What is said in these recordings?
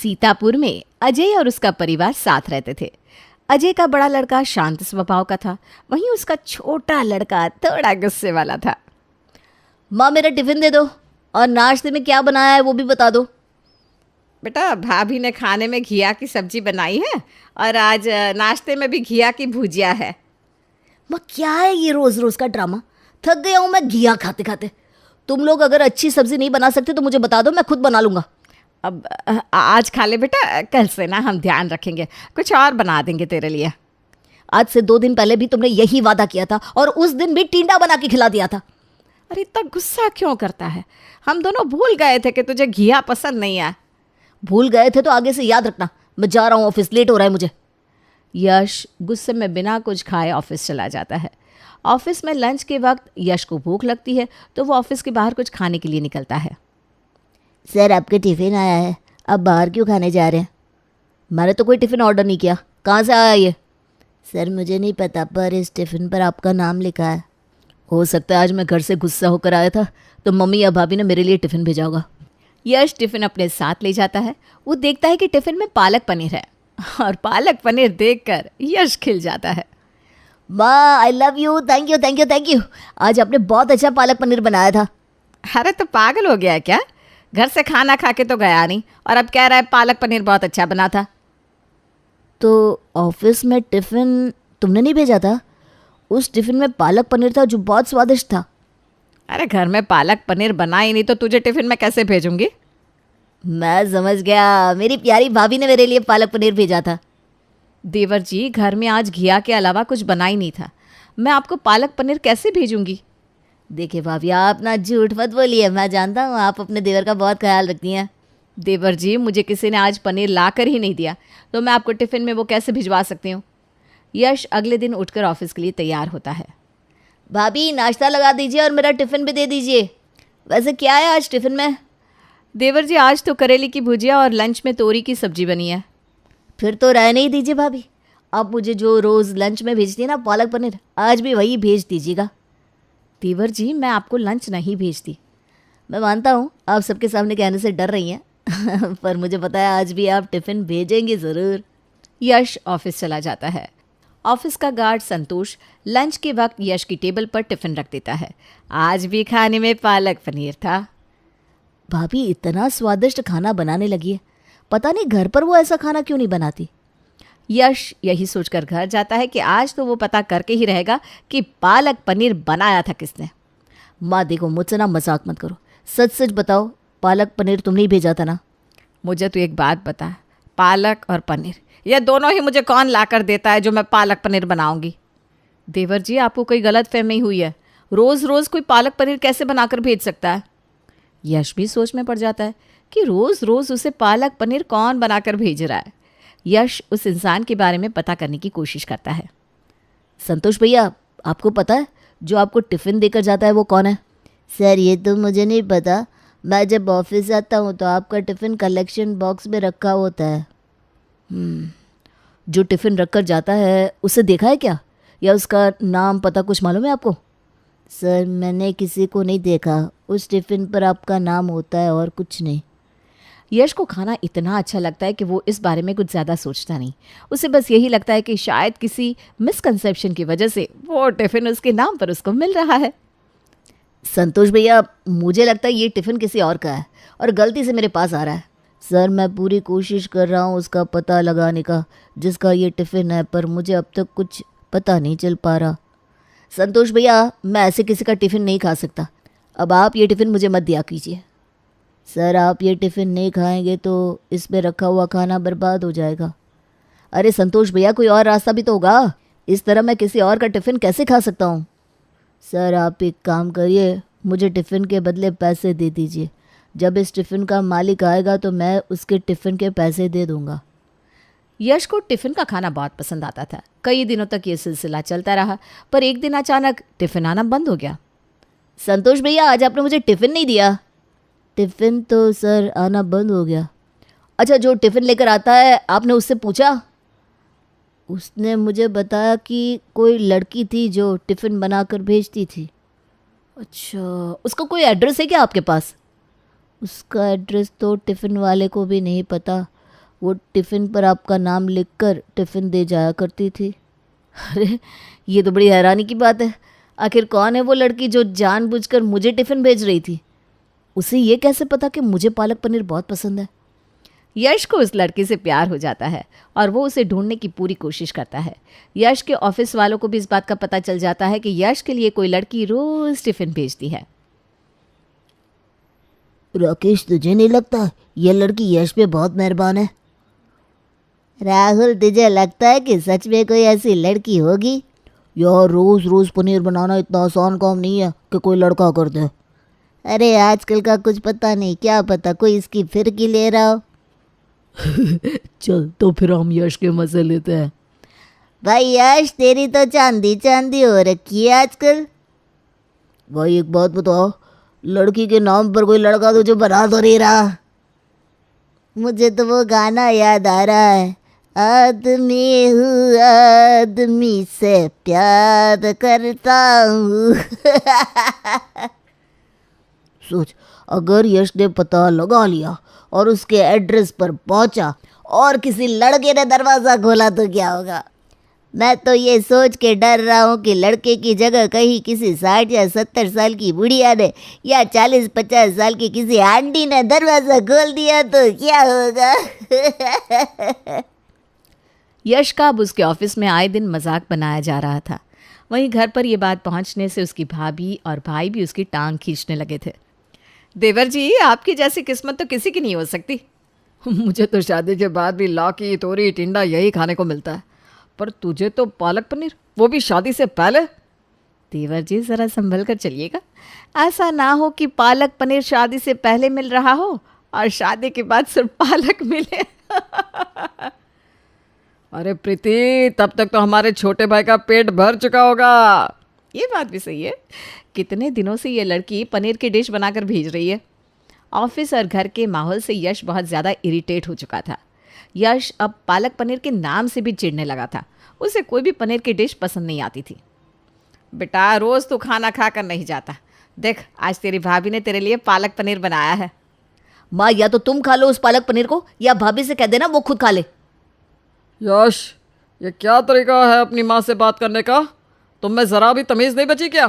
सीतापुर में अजय और उसका परिवार साथ रहते थे। अजय का बड़ा लड़का शांत स्वभाव का था, वहीं उसका छोटा लड़का थोड़ा गुस्से वाला था। माँ मेरा टिफ़िन दे दो और नाश्ते में क्या बनाया है वो भी बता दो। बेटा, भाभी ने खाने में घिया की सब्जी बनाई है और आज नाश्ते में भी घिया की भुजिया है। माँ क्या है ये रोज़ रोज़ का ड्रामा, थक गया हूँ मैं घिया खाते खाते। तुम लोग अगर अच्छी सब्ज़ी नहीं बना सकते तो मुझे बता दो, मैं खुद बना लूँगा। अब आज खा ले बेटा, कल से ना हम ध्यान रखेंगे, कुछ और बना देंगे तेरे लिए। आज से 2 दिन पहले भी तुमने यही वादा किया था और उस दिन भी टिंडा बना के खिला दिया था। अरे इतना गुस्सा क्यों करता है? हम दोनों भूल गए थे कि तुझे घिया पसंद नहीं है। भूल गए थे तो आगे से याद रखना। मैं जा रहा हूँ ऑफिस, लेट हो रहा है मुझे। यश गुस्से में बिना कुछ खाए ऑफिस चला जाता है। ऑफिस में लंच के वक्त यश को भूख लगती है तो वो ऑफिस के बाहर कुछ खाने के लिए निकलता है। सर आपके टिफ़िन आया है, अब बाहर क्यों खाने जा रहे हैं? मैंने तो कोई टिफ़िन ऑर्डर नहीं किया, कहाँ से आया ये? सर मुझे नहीं पता, पर इस टिफ़िन पर आपका नाम लिखा है। हो सकता है आज मैं घर से गुस्सा होकर आया था तो मम्मी या भाभी ने मेरे लिए टिफ़िन भेजा होगा। यश टिफ़िन अपने साथ ले जाता है। वो देखता है कि टिफ़िन में पालक पनीर है और पालक पनीर देखकर यश खिल जाता है। माँ I love you, thank you thank you thank you. आज आपने बहुत अच्छा पालक पनीर बनाया था। अरे तो पागल हो गया है क्या? घर से खाना खा के तो गया नहीं और अब कह रहा है पालक पनीर बहुत अच्छा बना था। तो ऑफिस में टिफ़िन तुमने नहीं भेजा था? उस टिफ़िन में पालक पनीर था जो बहुत स्वादिष्ट था। अरे घर में पालक पनीर बना ही नहीं तो तुझे टिफ़िन में कैसे भेजूंगी? मैं समझ गया, मेरी प्यारी भाभी ने मेरे लिए पालक पनीर भेजा था। देवर जी, घर में आज घिया के अलावा कुछ बना ही नहीं था, मैं आपको पालक पनीर कैसे भेजूंगी? देखिए भाभी, आप ना झूठ मत बोलिए, मैं जानता हूँ आप अपने देवर का बहुत ख्याल रखती हैं। देवर जी, मुझे किसी ने आज पनीर ला कर ही नहीं दिया तो मैं आपको टिफ़िन में वो कैसे भिजवा सकती हूँ? यश अगले दिन उठकर ऑफिस के लिए तैयार होता है। भाभी नाश्ता लगा दीजिए और मेरा टिफ़िन भी दे दीजिए। वैसे क्या है आज टिफ़िन में? देवर जी, आज तो करेले की भुजिया और लंच में तोरी की सब्जी बनी है। फिर तो रहने ही दीजिए भाभी, आप मुझे जो रोज़ लंच में भेजती है ना पालक पनीर, आज भी वही भेज दीजिएगा। देवर जी, मैं आपको लंच नहीं भेजती। मैं मानता हूँ आप सबके सामने कहने से डर रही हैं पर मुझे पता है आज भी आप टिफ़िन भेजेंगी ज़रूर। यश ऑफिस चला जाता है। ऑफिस का गार्ड संतोष लंच के वक्त यश की टेबल पर टिफ़िन रख देता है। आज भी खाने में पालक पनीर था। भाभी इतना स्वादिष्ट खाना बनाने लगी है, पता नहीं घर पर वो ऐसा खाना क्यों नहीं बनाती। यश यही सोचकर घर जाता है कि आज तो वो पता करके ही रहेगा कि पालक पनीर बनाया था किसने। माँ देखो, मुझसे ना मजाक मत करो, सच सच बताओ, पालक पनीर तुमने ही भेजा था ना? मुझे तो एक बात बता, पालक और पनीर ये दोनों ही मुझे कौन ला कर देता है जो मैं पालक पनीर बनाऊंगी? देवर जी, आपको कोई गलत फहमी हुई है। रोज़ रोज़ कोई पालक पनीर कैसे बनाकर भेज सकता है? यश भी सोच में पड़ जाता है कि रोज़ रोज़ उसे पालक पनीर कौन बनाकर भेज रहा है। यश उस इंसान के बारे में पता करने की कोशिश करता है। संतोष भैया, आपको पता है जो आपको टिफ़िन देकर जाता है वो कौन है? सर ये तो मुझे नहीं पता, मैं जब ऑफिस आता हूँ तो आपका टिफ़िन कलेक्शन बॉक्स में रखा होता है। जो टिफ़िन रख कर जाता है उसे देखा है क्या, या उसका नाम पता कुछ मालूम है आपको? सर मैंने किसी को नहीं देखा, उस टिफ़िन पर आपका नाम होता है और कुछ नहीं। यश को खाना इतना अच्छा लगता है कि वो इस बारे में कुछ ज़्यादा सोचता नहीं। उसे बस यही लगता है कि शायद किसी मिसकंसेप्शन की वजह से वो टिफ़िन उसके नाम पर उसको मिल रहा है। संतोष भैया, मुझे लगता है ये टिफ़िन किसी और का है और गलती से मेरे पास आ रहा है। सर मैं पूरी कोशिश कर रहा हूँ उसका पता लगाने का जिसका ये टिफ़िन है, पर मुझे अब तक कुछ पता नहीं चल पा रहा। संतोष भैया, मैं ऐसे किसी का टिफ़िन नहीं खा सकता, अब आप ये टिफ़िन मुझे मत दिया कीजिए। सर आप ये टिफ़िन नहीं खाएंगे तो इस पे रखा हुआ खाना बर्बाद हो जाएगा। अरे संतोष भैया, कोई और रास्ता भी तो होगा, इस तरह मैं किसी और का टिफ़िन कैसे खा सकता हूँ? सर आप एक काम करिए, मुझे टिफ़िन के बदले पैसे दे दीजिए, जब इस टिफ़िन का मालिक आएगा तो मैं उसके टिफ़िन के पैसे दे दूँगा। यश को टिफ़िन का खाना बहुत पसंद आता था। कई दिनों तक ये सिलसिला चलता रहा, पर एक दिन अचानक टिफ़िन आना बंद हो गया। संतोष भैया, आज आपने मुझे टिफ़िन नहीं दिया। टिफ़िन तो सर आना बंद हो गया। अच्छा, जो टिफ़िन लेकर आता है आपने उससे पूछा? उसने मुझे बताया कि कोई लड़की थी जो टिफ़िन बनाकर भेजती थी। अच्छा, उसका कोई एड्रेस है क्या आपके पास? उसका एड्रेस तो टिफ़िन वाले को भी नहीं पता, वो टिफ़िन पर आपका नाम लिखकर टिफ़िन दे जाया करती थी। अरे ये तो बड़ी हैरानी की बात है। आखिर कौन है वो लड़की जो जानबूझकर मुझे टिफ़िन भेज रही थी? उसे ये कैसे पता कि मुझे पालक पनीर बहुत पसंद है? यश को उस लड़की से प्यार हो जाता है और वो उसे ढूंढने की पूरी कोशिश करता है। यश के ऑफिस वालों को भी इस बात का पता चल जाता है कि यश के लिए कोई लड़की रोज टिफिन भेजती है। राकेश, तुझे नहीं लगता ये लड़की यश पे बहुत मेहरबान है? राहुल, तुझे लगता है कि सच में कोई ऐसी लड़की होगी? यार, रोज रोज पनीर बनाना इतना आसान काम नहीं है कि कोई लड़का कर दे। अरे आजकल का कुछ पता नहीं, क्या पता कोई इसकी फिरकी ले रहा हो। चल तो फिर हम यश के मजे लेते हैं। भाई यश, तेरी तो चांदी चांदी हो रखी है आजकल। भाई एक बात बताओ, लड़की के नाम पर कोई लड़का तुझे बना तो नहीं रहा? मुझे तो वो गाना याद आ रहा है, आदमी हूँ आदमी से प्यार करता हूँ। सोच, अगर यश ने पता लगा लिया और उसके एड्रेस पर पहुंचा और किसी लड़के ने दरवाज़ा खोला तो क्या होगा? मैं तो ये सोच के डर रहा हूँ कि लड़के की जगह कहीं किसी 60 या 70 साल की बुढ़िया ने या 40-50 साल की किसी आंटी ने दरवाज़ा खोल दिया तो क्या होगा? यश का अब उसके ऑफिस में आए दिन मजाक बनाया जा रहा था। वहीं घर पर यह बात पहुंचने से उसकी भाभी और भाई भी उसकी टांग खींचने लगे थे। देवर जी, आपकी जैसी किस्मत तो किसी की नहीं हो सकती। मुझे तो शादी के बाद भी लौकी, तोरी, टिंडा यही खाने को मिलता है, पर तुझे तो पालक पनीर, वो भी शादी से पहले। देवर जी, ज़रा संभल कर चलिएगा। ऐसा ना हो कि पालक पनीर शादी से पहले मिल रहा हो और शादी के बाद सिर्फ पालक मिले। अरे प्रीति, तब तक तो हमारे छोटे भाई का पेट भर चुका होगा। ये बात भी सही है। कितने दिनों से ये लड़की पनीर की डिश बनाकर भेज रही है। ऑफिस और घर के माहौल से यश बहुत ज़्यादा इरिटेट हो चुका था। यश अब पालक पनीर के नाम से भी चिढ़ने लगा था। उसे कोई भी पनीर की डिश पसंद नहीं आती थी। बेटा, रोज़ तू खाना खा कर नहीं जाता। देख, आज तेरी भाभी ने तेरे लिए पालक पनीर बनाया है। माँ, या तो तुम खा लो उस पालक पनीर को या भाभी से कह देना वो खुद खा ले। यश, ये क्या तरीका है अपनी माँ से बात करने का? तुम में ज़रा भी तमीज़ नहीं बची क्या?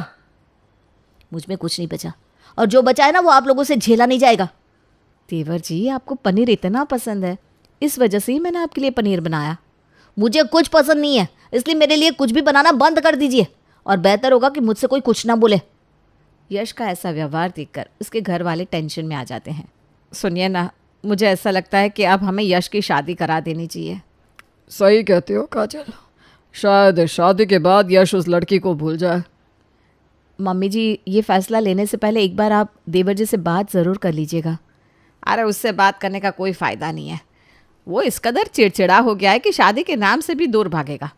मुझ में कुछ नहीं बचा, और जो बचा है ना वो आप लोगों से झेला नहीं जाएगा। देवर जी, आपको पनीर इतना पसंद है, इस वजह से ही मैंने आपके लिए पनीर बनाया। मुझे कुछ पसंद नहीं है, इसलिए मेरे लिए कुछ भी बनाना बंद कर दीजिए, और बेहतर होगा कि मुझसे कोई कुछ ना बोले। यश का ऐसा व्यवहार देखकर उसके घर वाले टेंशन में आ जाते हैं। सुनिए ना, मुझे ऐसा लगता है कि अब हमें यश की शादी करा देनी चाहिए। सही कहते हो काजल, शायद शादी के बाद यश उस लड़की को भूल जाए। मम्मी जी, ये फैसला लेने से पहले एक बार आप देवर जी से बात ज़रूर कर लीजिएगा। अरे उससे बात करने का कोई फ़ायदा नहीं है। वो इस कदर चिड़चिड़ा हो गया है कि शादी के नाम से भी दूर भागेगा।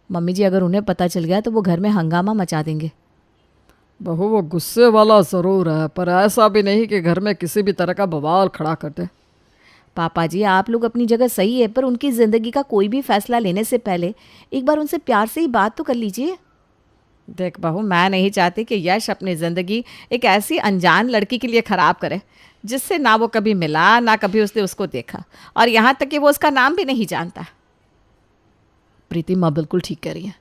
मम्मी जी, अगर उन्हें पता चल गया तो वो घर में हंगामा मचा देंगे। बहू, वो गुस्से वाला ज़रूर है, पर ऐसा भी नहीं कि घर में किसी भी तरह का बवाल खड़ा कर दे। पापा जी, आप लोग अपनी जगह सही है, पर उनकी ज़िंदगी का कोई भी फैसला लेने से पहले एक बार उनसे प्यार से ही बात तो कर लीजिए। देख बहू, मैं नहीं चाहती कि यश अपनी ज़िंदगी एक ऐसी अनजान लड़की के लिए ख़राब करे जिससे ना वो कभी मिला, ना कभी उसने उसको देखा, और यहाँ तक कि वो उसका नाम भी नहीं जानता। प्रीति माँ बिल्कुल ठीक कह रही है।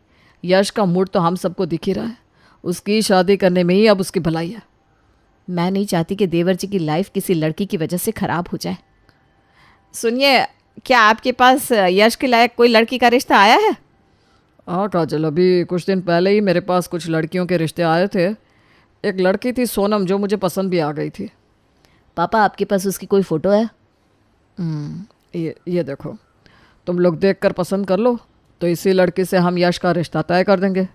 यश का मूड तो हम सबको दिख ही रहा है। उसकी शादी करने में ही अब उसकी भलाई है। मैं नहीं चाहती कि देवर जी की लाइफ किसी लड़की की वजह से ख़राब हो जाए। सुनिए, क्या आपके पास यश के लायक कोई लड़की का रिश्ता आया है? हाँ काजल, अभी कुछ दिन पहले ही मेरे पास कुछ लड़कियों के रिश्ते आए थे। एक लड़की थी सोनम, जो मुझे पसंद भी आ गई थी। पापा, आपके पास उसकी कोई फ़ोटो है? ये देखो, तुम लोग देखकर पसंद कर लो तो इसी लड़की से हम यश का रिश्ता तय कर देंगे।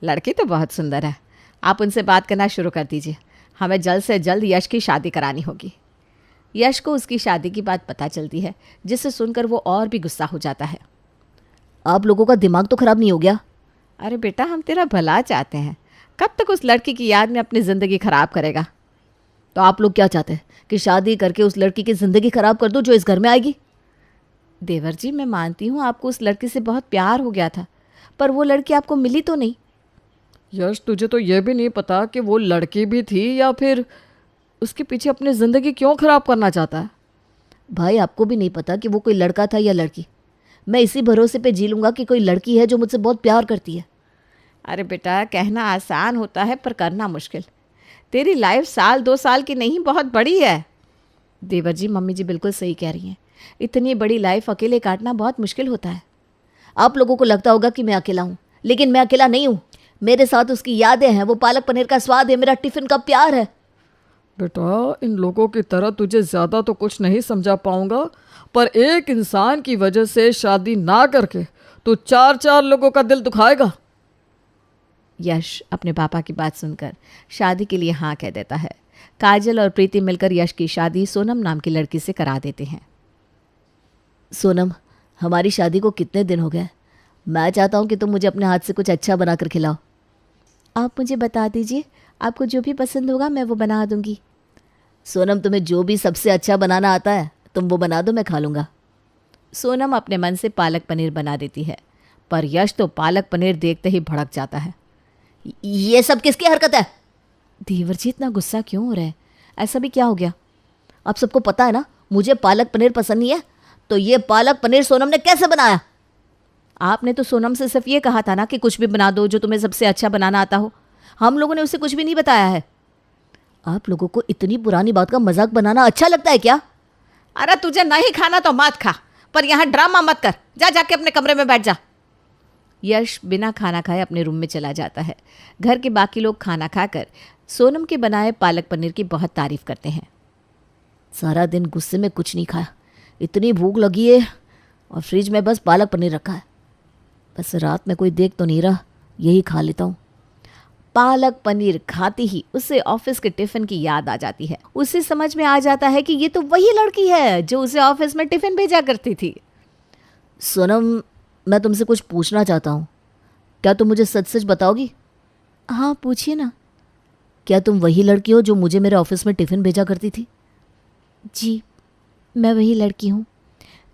लड़की तो बहुत सुंदर है, आप उनसे बात करना शुरू कर दीजिए। हमें जल्द से जल्द यश की शादी करानी होगी। यश को उसकी शादी की बात पता चलती है, जिससे सुनकर वो और भी गुस्सा हो जाता है। आप लोगों का दिमाग तो ख़राब नहीं हो गया? अरे बेटा, हम तेरा भला चाहते हैं, कब तक उस लड़की की याद में अपनी ज़िंदगी ख़राब करेगा? तो आप लोग क्या चाहते हैं कि शादी करके उस लड़की की ज़िंदगी ख़राब कर दो जो इस घर में आएगी? देवर जी, मैं मानती हूँ आपको उस लड़की से बहुत प्यार हो गया था, पर वो लड़की आपको मिली तो नहीं। यश, तुझे तो ये भी नहीं पता कि वो लड़की भी थी या फिर उसके पीछे अपनी ज़िंदगी क्यों ख़राब करना चाहता है। भाई आपको भी नहीं पता कि वो कोई लड़का था या लड़की। मैं इसी भरोसे पे जी लूँगा कि कोई लड़की है जो मुझसे बहुत प्यार करती है। अरे बेटा, कहना आसान होता है पर करना मुश्किल। तेरी लाइफ साल 2 साल की नहीं, बहुत बड़ी है। देवर जी, मम्मी जी बिल्कुल सही कह रही हैं। इतनी बड़ी लाइफ अकेले काटना बहुत मुश्किल होता है। आप लोगों को लगता होगा कि मैं अकेला हूँ, लेकिन मैं अकेला नहीं हूँ। मेरे साथ उसकी यादें हैं, वो पालक पनीर का स्वाद है, मेरा टिफ़िन का प्यार है। बेटा, इन लोगों की तरह तुझे ज़्यादा तो कुछ नहीं समझा पाऊंगा, पर एक इंसान की वजह से शादी ना करके तू 4-4 लोगों का दिल दुखाएगा। यश अपने पापा की बात सुनकर शादी के लिए हाँ कह देता है। काजल और प्रीति मिलकर यश की शादी सोनम नाम की लड़की से करा देते हैं। सोनम, हमारी शादी को कितने दिन हो गए। मैं चाहता हूँ कि तुम मुझे अपने हाथ से कुछ अच्छा बना कर खिलाओ। आप मुझे बता दीजिए, आपको जो भी पसंद होगा मैं वो बना दूंगी। सोनम, तुम्हें जो भी सबसे अच्छा बनाना आता है तुम वो बना दो, मैं खा लूँगा। सोनम अपने मन से पालक पनीर बना देती है, पर यश तो पालक पनीर देखते ही भड़क जाता है। ये सब किसकी हरकत है? देवर जी, इतना गुस्सा क्यों हो रहा है? ऐसा भी क्या हो गया? आप सबको पता है ना मुझे पालक पनीर पसंद नहीं है, तो ये पालक पनीर सोनम ने कैसे बनाया? आपने तो सोनम से सिर्फ ये कहा था ना कि कुछ भी बना दो जो तुम्हें सबसे अच्छा बनाना आता हो। हम लोगों ने उसे कुछ भी नहीं बताया है। आप लोगों को इतनी पुरानी बात का मजाक बनाना अच्छा लगता है क्या? अरे तुझे नहीं खाना तो मत खा, पर यहाँ ड्रामा मत कर। जा जाके अपने कमरे में बैठ जा। यश बिना खाना खाए अपने रूम में चला जाता है। घर के बाकी लोग खाना खाकर सोनम के बनाए पालक पनीर की बहुत तारीफ करते हैं। सारा दिन गुस्से में कुछ नहीं खाया, इतनी भूख लगी है, और फ्रिज में बस पालक पनीर रखा है। बस रात में कोई देख तो नहीं रहा, यही खा लेता हूँ। पालक पनीर खाते ही उसे ऑफिस के टिफिन की याद आ जाती है। उसे समझ में आ जाता है कि ये तो वही लड़की है जो उसे ऑफिस में टिफिन भेजा करती थी। सोनम, मैं तुमसे कुछ पूछना चाहता हूँ, क्या तुम मुझे सच सच बताओगी? हाँ, पूछिए ना। क्या तुम वही लड़की हो जो मुझे मेरे ऑफिस में टिफ़िन भेजा करती थी? जी, मैं वही लड़की हूँ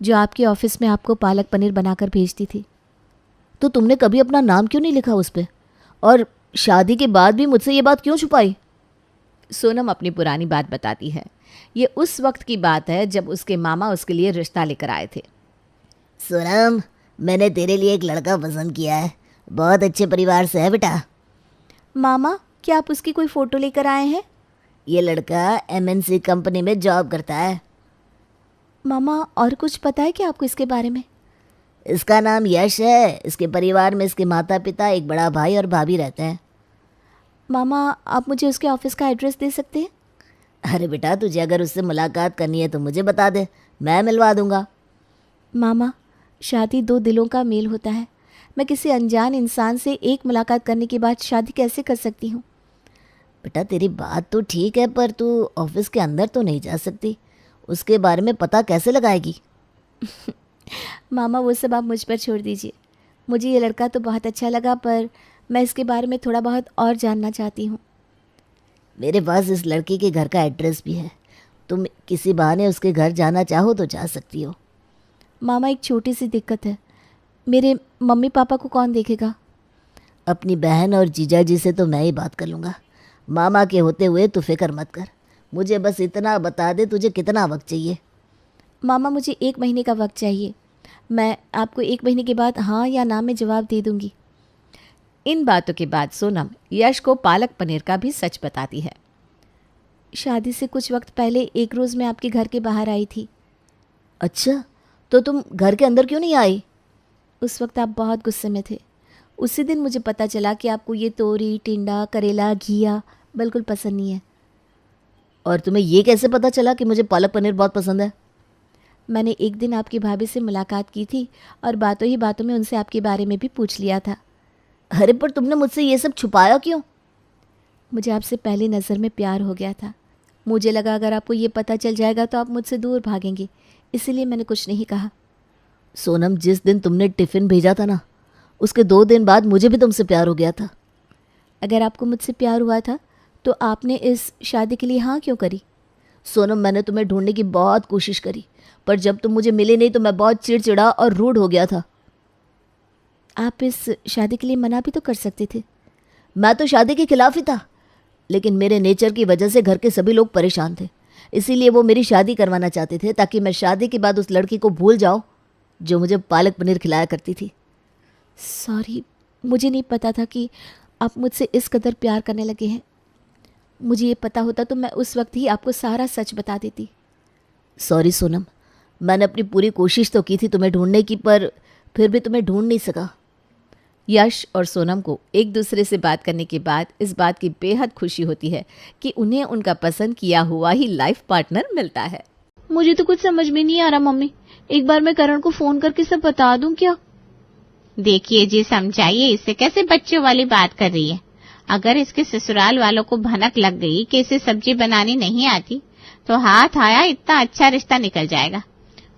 जो आपके ऑफिस में आपको पालक पनीर बनाकर भेजती थी। तो तुमने कभी अपना नाम क्यों नहीं लिखा उस पर, और शादी के बाद भी मुझसे ये बात क्यों छुपाई? सोनम अपनी पुरानी बात बताती है। ये उस वक्त की बात है जब उसके मामा उसके लिए रिश्ता लेकर आए थे। सोनम, मैंने तेरे लिए एक लड़का पसंद किया है, बहुत अच्छे परिवार से है बेटा। मामा, क्या आप उसकी कोई फ़ोटो लेकर आए हैं? ये लड़का MNC कंपनी में जॉब करता है। मामा, और कुछ पता है क्या आपको इसके बारे में? इसका नाम यश है। इसके परिवार में इसके माता पिता, एक बड़ा भाई और भाभी रहते हैं। मामा, आप मुझे उसके ऑफिस का एड्रेस दे सकते हैं? अरे बेटा, तुझे अगर उससे मुलाकात करनी है तो मुझे बता दे, मैं मिलवा दूंगा। मामा, शादी 2 दिलों का मेल होता है। मैं किसी अनजान इंसान से एक मुलाकात करने के बाद शादी कैसे कर सकती हूँ? बेटा, तेरी बात तो ठीक है, पर तू ऑफिस के अंदर तो नहीं जा सकती। उसके बारे में पता कैसे लगाएगी? मामा, वो सब आप मुझ पर छोड़ दीजिए। मुझे ये लड़का तो बहुत अच्छा लगा, पर मैं इसके बारे में थोड़ा बहुत और जानना चाहती हूँ। मेरे पास इस लड़की के घर का एड्रेस भी है। तुम किसी बहाने उसके घर जाना चाहो तो जा सकती हो। मामा, एक छोटी सी दिक्कत है। मेरे मम्मी पापा को कौन देखेगा? अपनी बहन और जीजा जी से तो मैं ही बात कर लूँगा। मामा के होते हुए तू फिक्र मत कर। मुझे बस इतना बता दे, तुझे कितना वक्त चाहिए? मामा, मुझे 1 महीने का वक्त चाहिए। मैं आपको 1 महीने के बाद हाँ या ना में जवाब दे दूंगी। इन बातों के बाद सोनम यश को पालक पनीर का भी सच बताती है। शादी से कुछ वक्त पहले एक रोज़ मैं आपके घर के बाहर आई थी। अच्छा, तो तुम घर के अंदर क्यों नहीं आई? उस वक्त आप बहुत गुस्से में थे। उसी दिन मुझे पता चला कि आपको ये तोरी, टिंडा, करेला, घिया बिल्कुल पसंद नहीं है। और तुम्हें ये कैसे पता चला कि मुझे पालक पनीर बहुत पसंद है? मैंने एक दिन आपकी भाभी से मुलाकात की थी और बातों ही बातों में उनसे आपके बारे में भी पूछ लिया था। अरे, पर तुमने मुझसे ये सब छुपाया क्यों? मुझे आपसे पहली नज़र में प्यार हो गया था। मुझे लगा अगर आपको ये पता चल जाएगा तो आप मुझसे दूर भागेंगे, इसीलिए मैंने कुछ नहीं कहा। सोनम, जिस दिन तुमने टिफ़िन भेजा था ना, उसके 2 दिन बाद मुझे भी तुमसे प्यार हो गया था। अगर आपको मुझसे प्यार हुआ था तो आपने इस शादी के लिए हाँ क्यों करी? सोनम, मैंने तुम्हें ढूंढने की बहुत कोशिश करी, पर जब तुम मुझे मिले नहीं तो मैं बहुत चिड़चिड़ा और रूड हो गया था। आप इस शादी के लिए मना भी तो कर सकते थे। मैं तो शादी के खिलाफ ही था, लेकिन मेरे नेचर की वजह से घर के सभी लोग परेशान थे। इसीलिए वो मेरी शादी करवाना चाहते थे ताकि मैं शादी के बाद उस लड़की को भूल जाऊं जो मुझे पालक पनीर खिलाया करती थी। सॉरी, मुझे नहीं पता था कि आप मुझसे इस कदर प्यार करने लगे हैं। मुझे ये पता होता तो मैं उस वक्त ही आपको सारा सच बता देती। सॉरी सोनम, मैंने अपनी पूरी कोशिश तो की थी तुम्हें ढूंढने की, पर फिर भी तुम्हें ढूंढ नहीं सका। यश और सोनम को एक दूसरे से बात करने के बाद इस बात की बेहद खुशी होती है कि उन्हें उनका पसंद किया हुआ ही लाइफ पार्टनर मिलता है। मुझे तो कुछ समझ में नहीं आ रहा मम्मी, एक बार मैं करण को फोन करके सब बता दूं क्या? देखिए जी, समझाइए इसे, कैसे बच्चों वाली बात कर रही है। अगर इसके ससुराल वालों को भनक लग गई कि इसे सब्जी बनानी नहीं आती तो हाथ आया इतना अच्छा रिश्ता निकल जाएगा।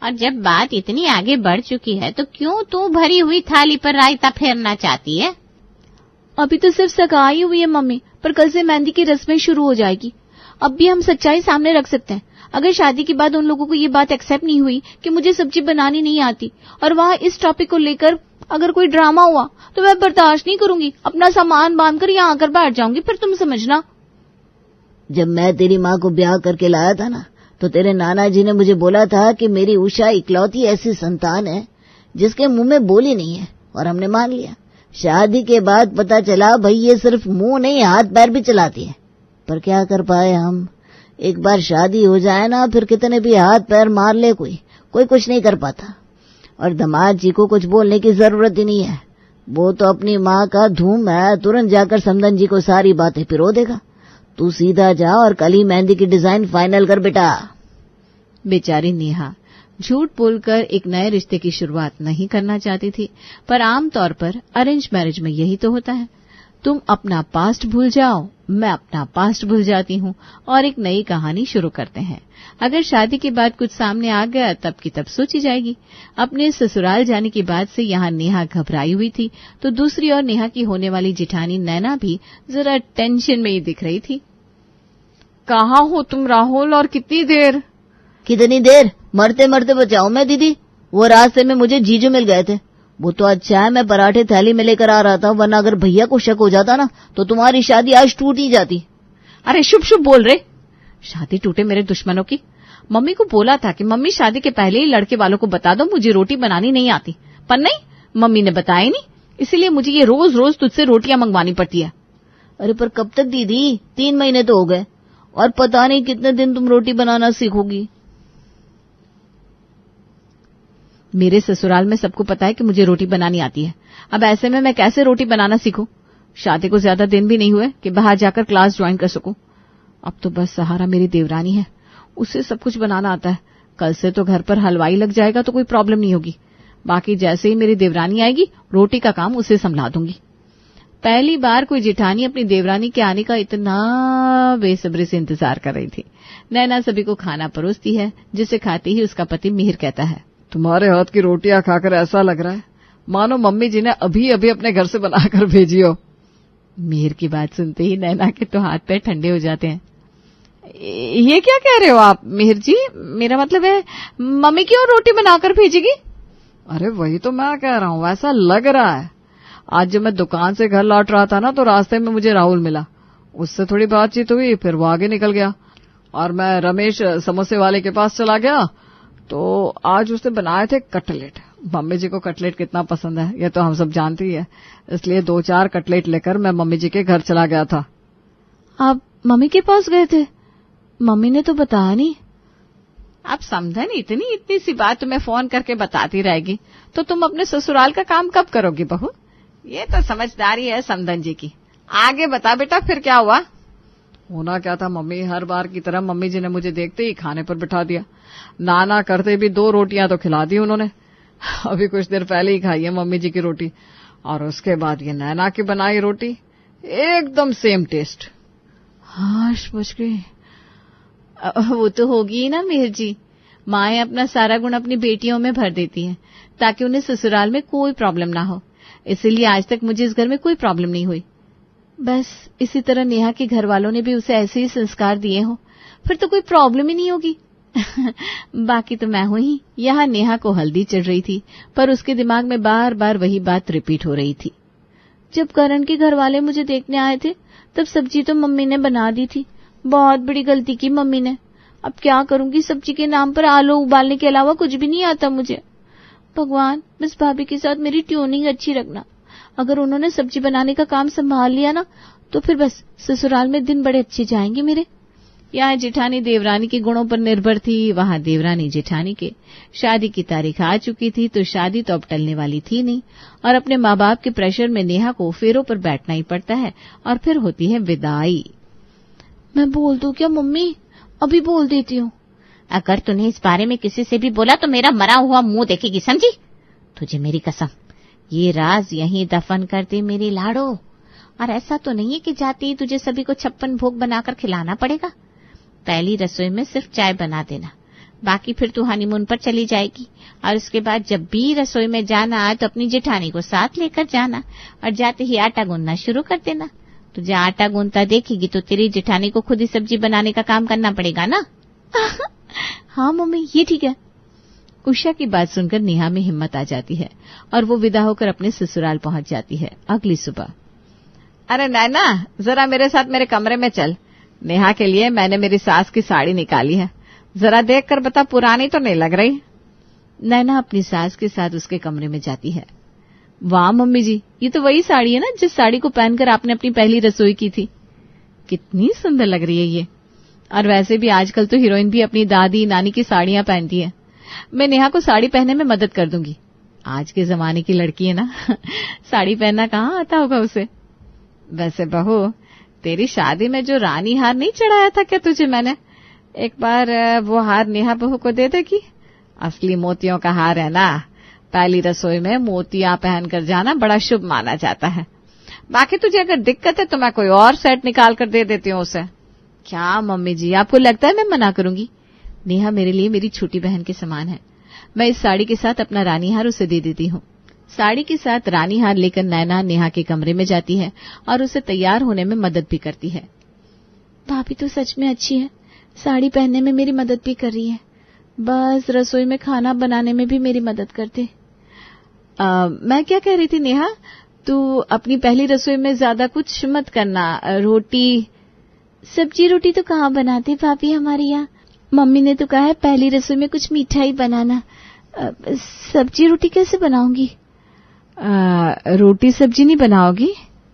और जब बात इतनी आगे बढ़ चुकी है तो क्यों तू भरी हुई थाली पर रायता फेरना चाहती है? अभी तो सिर्फ सगाई हुई है मम्मी, पर कल से मेहंदी की रस्में शुरू हो जाएगी। अब भी हम सच्चाई सामने रख सकते हैं। अगर शादी के बाद उन लोगों को ये बात एक्सेप्ट नहीं हुई कि मुझे सब्जी बनानी नहीं आती और वहाँ इस टॉपिक को लेकर अगर कोई ड्रामा हुआ तो मैं बर्दाश्त नहीं करूंगी। अपना सामान बांध कर यहाँ आकर बैठ जाऊंगी, फिर तुम समझना। जब मैं तेरी माँ को ब्याह करके लाया था ना, तो तेरे नाना जी ने मुझे बोला था कि मेरी उषा इकलौती ऐसी संतान है जिसके मुंह में बोली नहीं है, और हमने मान लिया। शादी के बाद पता चला भाई ये सिर्फ मुंह नहीं हाथ पैर भी चलाती है। पर क्या कर पाए हम, एक बार शादी हो जाए ना फिर कितने भी हाथ पैर मार ले कोई कुछ नहीं कर पाता। और दामाद जी को कुछ बोलने की जरूरत ही नहीं है, वो तो अपनी माँ का धूम है, तुरंत जाकर समधन जी को सारी बातें पिरो देगा। तू सीधा जा और कल ही मेहंदी की डिजाइन फाइनल कर बेटा। बेचारी नेहा झूठ बोलकर एक नए रिश्ते की शुरुआत नहीं करना चाहती थी, पर आमतौर पर अरेंज मैरिज में यही तो होता है। तुम अपना पास्ट भूल जाओ, मैं अपना पास्ट भूल जाती हूँ और एक नई कहानी शुरू करते हैं। अगर शादी के बाद कुछ सामने आ गया तब की तब सोची जाएगी। अपने ससुराल जाने के बाद से यहाँ नेहा घबराई हुई थी, तो दूसरी ओर नेहा की होने वाली जिठानी नैना भी जरा टेंशन में ही दिख रही थी। कहाँ हो तुम राहुल, और कितनी देर? कितनी देर, मरते मरते बचाओ मैं दीदी। वो रास्ते में मुझे जीजू मिल गए थे। वो तो अच्छा है मैं पराठे थैली में लेकर आ रहा था, वरना अगर भैया को शक हो जाता ना तो तुम्हारी शादी आज टूट ही जाती। अरे शुभ शुभ बोल रहे, शादी टूटे मेरे दुश्मनों की। मम्मी को बोला था कि मम्मी शादी के पहले ही लड़के वालों को बता दो मुझे रोटी बनानी नहीं आती, पर नहीं, मम्मी ने बताया नहीं, इसीलिए मुझे ये रोज रोज तुझसे रोटियां मंगवानी पड़ती है। अरे पर कब तक दीदी, 3 महीने तो हो गए और पता नहीं कितने दिन तुम रोटी बनाना सीखोगी। मेरे ससुराल में सबको पता है कि मुझे रोटी बनानी आती है, अब ऐसे में मैं कैसे रोटी बनाना सीखूं? शादी को ज्यादा दिन भी नहीं हुए कि बाहर जाकर क्लास ज्वाइन कर सकूं। अब तो बस सहारा मेरी देवरानी है, उससे सब कुछ बनाना आता है। कल से तो घर पर हलवाई लग जाएगा तो कोई प्रॉब्लम नहीं होगी। बाकी जैसे ही मेरी देवरानी आएगी रोटी का काम उसे संभला दूंगी। पहली बार कोई जिठानी अपनी देवरानी के आने का इतना बेसब्री से इंतजार कर रही थी। नैना सभी को खाना परोसती है, जिसे खाते ही उसका पति मिहिर कहता है, तुम्हारे हाथ की रोटियां खाकर ऐसा लग रहा है मानो मम्मी जी ने अभी अभी अपने घर से बनाकर भेजी हो। मिहिर की बात सुनते ही नैना के तो हाथ पैर ठंडे हो जाते हैं। ये क्या कह रहे हो आप मिहिर जी? मेरा मतलब है मम्मी क्यों रोटी बनाकर भेजेगी? अरे वही तो मैं कह रहा हूँ, ऐसा लग रहा है। आज जब मैं दुकान से घर लौट रहा था ना तो रास्ते में मुझे राहुल मिला, उससे थोड़ी बातचीत हुई, फिर वो आगे निकल गया और मैं रमेश समोसे वाले के पास चला गया तो आज उसने बनाए थे कटलेट। मम्मी जी को कटलेट कितना पसंद है ये तो हम सब जानती है, इसलिए 2-4 कटलेट लेकर मैं मम्मी जी के घर चला गया था। आप मम्मी के पास गए थे? मम्मी ने तो बताया नहीं। आप समझन इतनी सी बात तुम्हें फोन करके बताती रहेगी तो तुम अपने ससुराल का काम कब करोगी बहू? ये तो समझदारी है समधन जी की। आगे बता बेटा, फिर क्या हुआ? होना क्या था मम्मी, हर बार की तरह मम्मी जी ने मुझे देखते ही खाने पर बिठा दिया। नाना करते भी 2 रोटियां तो खिला दी उन्होंने। अभी कुछ देर पहले ही खाई है मम्मी जी की रोटी, और उसके बाद ये नैना की बनाई रोटी, एकदम सेम टेस्ट। हाश बच गई। वो तो होगी ही ना मिहिर जी, माएं अपना सारा गुण अपनी बेटियों में भर देती हैं ताकि उन्हें ससुराल में कोई प्रॉब्लम ना हो। इसीलिए आज तक मुझे इस घर में कोई प्रॉब्लम नहीं हुई। बस इसी तरह नेहा के घर वालों ने भी उसे ऐसे ही संस्कार दिए हो, फिर तो कोई प्रॉब्लम ही नहीं होगी। बाकी तो मैं हूं ही। यहाँ नेहा को हल्दी चढ़ रही थी, पर उसके दिमाग में बार बार वही बात रिपीट हो रही थी। जब करण के घर वाले मुझे देखने आए थे तब सब्जी तो मम्मी ने बना दी थी। बहुत बड़ी गलती की मम्मी ने। अब क्या करूंगी, सब्जी के नाम पर आलू उबालने के अलावा कुछ भी नहीं आता मुझे। भगवान, बस भाभी के साथ मेरी ट्यूनिंग अच्छी रखना। अगर उन्होंने सब्जी बनाने का काम संभाल लिया ना, तो फिर बस ससुराल में दिन बड़े अच्छे जाएंगे मेरे। यहाँ जेठानी देवरानी के गुणों पर निर्भर थी, वहाँ देवरानी जेठानी के। शादी की तारीख आ चुकी थी, तो शादी तो अब टलने वाली थी नहीं, और अपने माँ बाप के प्रेशर में नेहा को फेरों पर बैठना ही पड़ता है, और फिर होती है विदाई। मैं बोल दूं क्या मम्मी? अभी बोल देती हूँ। अगर तूने इस बारे में किसी से भी बोला तो मेरा मरा हुआ मुंह देखेगी, समझी? तुझे मेरी कसम, ये राज यहीं दफन कर दे मेरी लाड़ो। और ऐसा तो नहीं है कि जाती ही तुझे सभी को 56 भोग बनाकर खिलाना पड़ेगा। पहली रसोई में सिर्फ चाय बना देना, बाकी फिर तू हनीमून पर चली जाएगी, और उसके बाद जब भी रसोई में जाना आए तो अपनी जेठानी को साथ लेकर जाना, और जाते ही आटा गूंदना शुरू कर देना। तुझे आटा गूंदता देखेगी तो तेरी जेठानी को खुद ही सब्जी बनाने का काम करना पड़ेगा ना। हाँ मम्मी, ये ठीक है। उषा की बात सुनकर नेहा में हिम्मत आ जाती है, और वो विदा होकर अपने ससुराल पहुंच जाती है। अगली सुबह, अरे नैना, जरा मेरे साथ मेरे कमरे में चल। नेहा के लिए मैंने मेरी सास की साड़ी निकाली है, जरा देख कर बता, पुरानी तो नहीं लग रही। नैना अपनी सास के साथ उसके कमरे में जाती है। वाह मम्मी जी, ये तो वही साड़ी है ना जिस साड़ी को पहनकर आपने अपनी पहली रसोई की थी। कितनी सुंदर लग रही है ये। और वैसे भी आजकल तो हीरोइन भी अपनी दादी नानी की साड़ियां पहनती है। मैं नेहा को साड़ी पहनने में मदद कर दूंगी। आज के जमाने की लड़की है ना, साड़ी पहनना कहाँ आता होगा उसे। वैसे बहू, तेरी शादी में जो रानी हार नहीं चढ़ाया था क्या तुझे मैंने, एक बार वो हार नेहा बहू को दे देगी। असली मोतियों का हार है ना, पहली रसोई में मोतियां पहनकर जाना बड़ा शुभ माना जाता है। बाकी तुझे अगर दिक्कत है तो मैं कोई और सेट निकाल कर दे देती हूँ उसे। क्या मम्मी जी, आपको लगता है मैं मना करूंगी? नेहा मेरे लिए मेरी छोटी बहन के समान है। मैं इस साड़ी के साथ अपना रानी हार उसे दे देती हूँ। साड़ी के साथ रानी हार लेकर नैना नेहा के कमरे में जाती है और उसे तैयार होने में मदद भी करती है। भाभी तो सच में अच्छी है, साड़ी पहनने में मेरी मदद भी कर रही है, बस रसोई में खाना बनाने में भी मेरी मदद करते। मैं क्या कह रही थी नेहा, तू अपनी पहली रसोई में ज्यादा कुछ मत करना। रोटी सब्जी रोटी तो कहाँ बनाते भाभी हमारे यहाँ। मम्मी ने तो कहा है पहली रसोई में कुछ मीठा ही बनाना। सब्जी रोटी कैसे बनाऊंगी? रोटी सब्जी नहीं बनाओगी?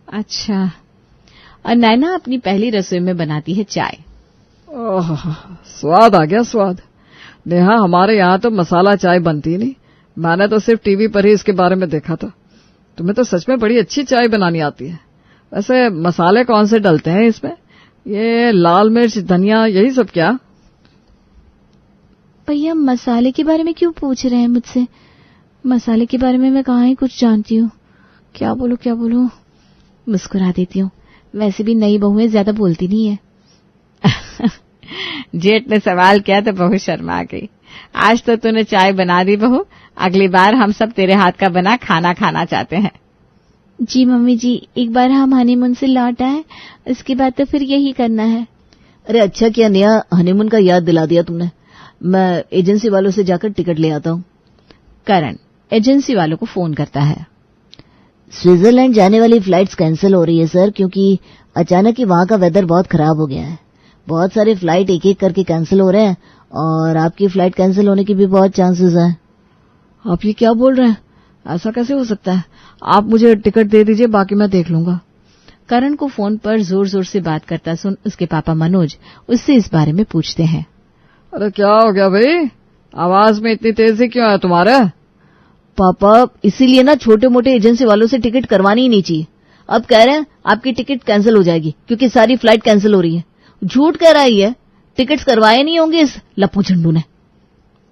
अच्छा। और नैना अपनी पहली रसोई में बनाती है चाय। ओह, स्वाद आ गया स्वाद। नेहा, हमारे यहाँ तो मसाला चाय बनती नहीं, मैंने तो सिर्फ टीवी पर ही इसके बारे में देखा था। तुम्हें तो सच में बड़ी अच्छी चाय बनानी आती है। वैसे मसाले कौन से डलते हैं इसमें? ये लाल मिर्च, धनिया, यही सब क्या? भैया मसाले के बारे में क्यों पूछ रहे हैं मुझसे? मसाले के बारे में मैं कहाँ ही कुछ जानती हूँ। क्या बोलूं? मुस्कुरा देती हूँ। वैसे भी नई बहुएं ज्यादा बोलती नहीं है। जेठ ने सवाल किया तो बहू शर्मा गई। आज तो तूने चाय बना दी बहू, अगली बार हम सब तेरे हाथ का बना खाना खाना चाहते हैं। जी मम्मी जी, एक बार हम हनीमून से लौट आए, इसके बाद तो फिर यही करना है। अरे अच्छा किया नेहा, हनीमून का याद दिला दिया तुमने। मैं एजेंसी वालों से जाकर टिकट ले आता हूँ। करण एजेंसी वालों को फोन करता है। स्विट्जरलैंड जाने वाली फ्लाइट्स कैंसिल हो रही है सर, क्योंकि अचानक ही वहाँ का वेदर बहुत खराब हो गया है। बहुत सारे फ्लाइट एक एक करके कैंसिल हो रहे हैं, और आपकी फ्लाइट कैंसिल होने की भी बहुत चांसेस हैं। आप ये क्या बोल रहे हैं? ऐसा कैसे हो सकता है? आप मुझे टिकट दे दीजिए, बाकी मैं देख लूंगा। करण को फोन पर जोर जोर से बात करता सुन उसके पापा मनोज उससे इस बारे में पूछते हैं। अरे क्या हो गया भाई, आवाज में इतनी तेजी क्यों है तुम्हारे? पापा, इसीलिए ना छोटे मोटे एजेंसी वालों से टिकट करवानी ही नहीं चाहिए। अब कह रहे हैं आपकी टिकट कैंसिल हो जाएगी क्योंकि सारी फ्लाइट कैंसिल हो रही है। झूठ कह रहा है, टिकट्स करवाए नहीं होंगे इस लप्पू झंडू ने।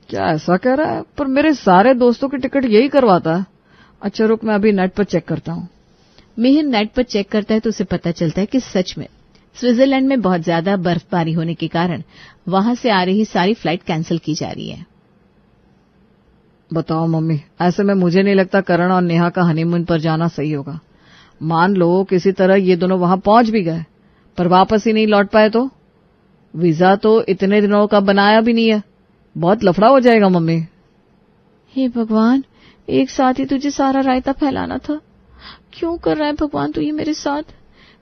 क्या ऐसा कह रहा है? पर मेरे सारे दोस्तों की टिकट यही करवाता है। अच्छा रुक, मैं अभी नेट पर चेक करता हूँ। मिहिर नेट पर चेक करता है तो उसे पता चलता है कि सच में स्विट्जरलैंड में बहुत ज्यादा बर्फबारी होने के कारण वहां से आ रही सारी फ्लाइट कैंसिल की जा रही है। बताओ मम्मी, ऐसे में मुझे नहीं लगता करण और नेहा का हनीमून पर जाना सही होगा। मान लो किसी तरह ये दोनों वहां पहुंच भी गए पर वापस ही नहीं लौट पाए तो? वीजा तो इतने दिनों का बनाया भी नहीं है, बहुत लफड़ा हो जाएगा मम्मी। हे भगवान, एक साथ ही तुझे सारा रायता फैलाना था। क्यों कर रहा है भगवान तू ये मेरे साथ?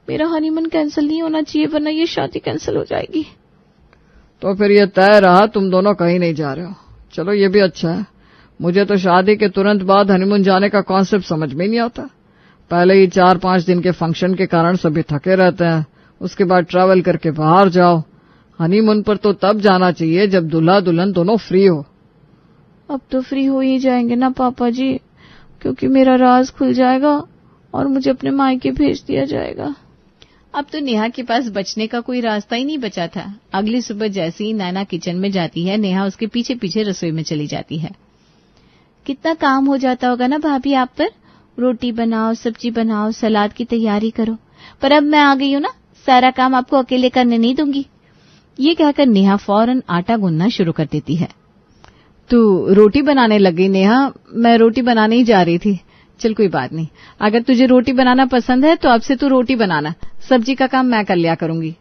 मेरा हनीमून कैंसिल नहीं होना चाहिए, वरना ये शादी कैंसिल हो जाएगी। तो फिर ये तय रहा तुम दोनों कहीं नहीं जा रहे हो। चलो ये भी अच्छा है। मुझे तो शादी के तुरंत बाद हनीमून जाने का कॉन्सेप्ट समझ में ही नहीं आता। पहले ही 4-5 दिन के फंक्शन के कारण सभी थके रहते हैं, उसके बाद ट्रैवल करके बाहर जाओ। हनीमून पर तो तब जाना चाहिए जब दूल्हा दुल्हन दोनों फ्री हो। अब तो फ्री हो ही जाएंगे ना पापा जी, क्योंकि मेरा राज खुल जाएगा और मुझे अपने मायके भेज दिया जाएगा। अब तो नेहा के पास बचने का कोई रास्ता ही नहीं बचा था। अगली सुबह जैसे ही नैना किचन में जाती है, नेहा उसके पीछे पीछे रसोई में चली जाती है। कितना काम हो जाता होगा ना भाभी आप पर। रोटी बनाओ, सब्जी बनाओ, सलाद की तैयारी करो। पर अब मैं आ गई हूँ ना, सारा काम आपको अकेले करने नहीं दूंगी। ये कहकर नेहा फौरन आटा गूंदना शुरू कर देती है। तू रोटी बनाने लग गई नेहा? मैं रोटी बनाने ही जा रही थी। चल कोई बात नहीं, अगर तुझे रोटी बनाना पसंद है तो अब से तू रोटी बनाना, सब्जी का काम मैं कर लिया करूंगी।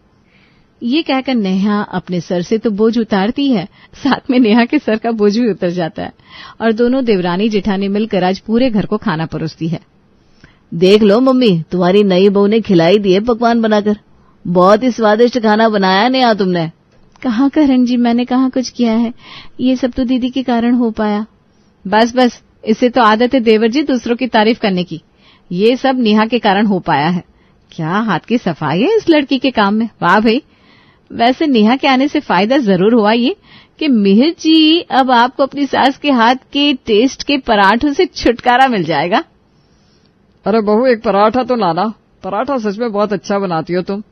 ये कहकर नेहा अपने सर से तो बोझ उतारती है, साथ में नेहा के सर का बोझ भी उतर जाता है और दोनों देवरानी जेठानी मिलकर आज पूरे घर को खाना परोसती है। देख लो मम्मी, तुम्हारी नई बहू ने खिलाई दिए पकवान बनाकर। बहुत ही स्वादिष्ट खाना बनाया नेहा तुमने। कहाँ करण जी, मैंने कहाँ कुछ किया है, ये सब तो दीदी के कारण हो पाया। बस बस, इससे तो आदत है देवर जी दूसरों की तारीफ करने की। ये सब नेहा के कारण हो पाया है। क्या हाथ की सफाई है इस लड़की के काम में, वाह भाई। वैसे नेहा के आने से फायदा जरूर हुआ ये कि मिहिर जी अब आपको अपनी सास के हाथ के टेस्ट के पराठों से छुटकारा मिल जाएगा। अरे बहू, एक पराठा तो लाना। पराठा सच में बहुत अच्छा बनाती हो तुम।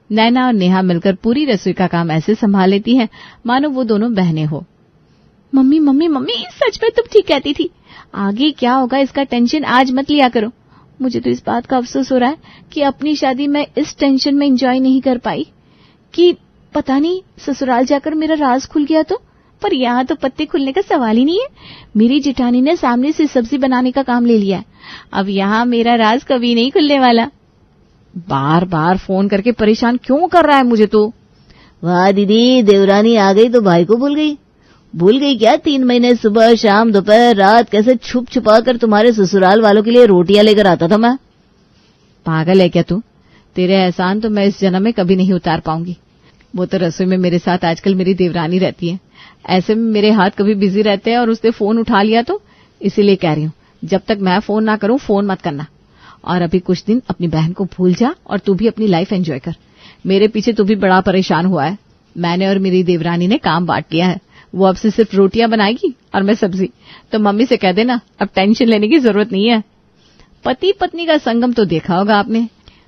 नैना और नेहा मिलकर पूरी रसोई का काम ऐसे संभाल लेती हैं मानो वो दोनों बहनें हो। मम्मी मम्मी मम्मी, सच में तुम ठीक कहती थी। आगे क्या होगा इसका टेंशन आज मत लिया करो। मुझे तो इस बात का अफसोस हो रहा है कि अपनी शादी मैं इस टेंशन में एंजॉय नहीं कर पाई कि पता नहीं ससुराल जाकर मेरा राज खुल गया तो। पर यहाँ तो पत्ते खुलने का सवाल ही नहीं है। मेरी जेठानी ने सामने से सब्जी बनाने का काम ले लिया है। अब यहाँ मेरा राज कभी नहीं खुलने वाला। बार बार फोन करके परेशान क्यों कर रहा है मुझे तो। वाह दीदी, देवरानी आ गई तो भाई को भूल गई। भूल गई क्या 3 महीने सुबह शाम दोपहर रात कैसे छुप छुपा कर तुम्हारे ससुराल वालों के लिए रोटियां लेकर आता था मैं। पागल है क्या तू? तेरे एहसान तो मैं इस जन्म में कभी नहीं उतार पाऊंगी। वो तो रसोई में मेरे साथ आजकल मेरी देवरानी रहती है। ऐसे में मेरे हाथ कभी बिजी रहते हैं और उसने फोन उठा लिया तो इसीलिए कह रही हूँ, जब तक मैं फोन ना करूं फोन मत करना। और अभी कुछ दिन अपनी बहन को भूल जा और तू भी अपनी लाइफ एंजॉय कर। मेरे पीछे तू भी बड़ा परेशान हुआ है। मैंने और मेरी देवरानी ने काम बांट लिया है। वो अब से सिर्फ रोटियां बनाएगी और मैं सब्जी। तो मम्मी से कह देना अब टेंशन लेने की जरूरत नहीं है। पति पत्नी का संगम तो देखा होगा आपने,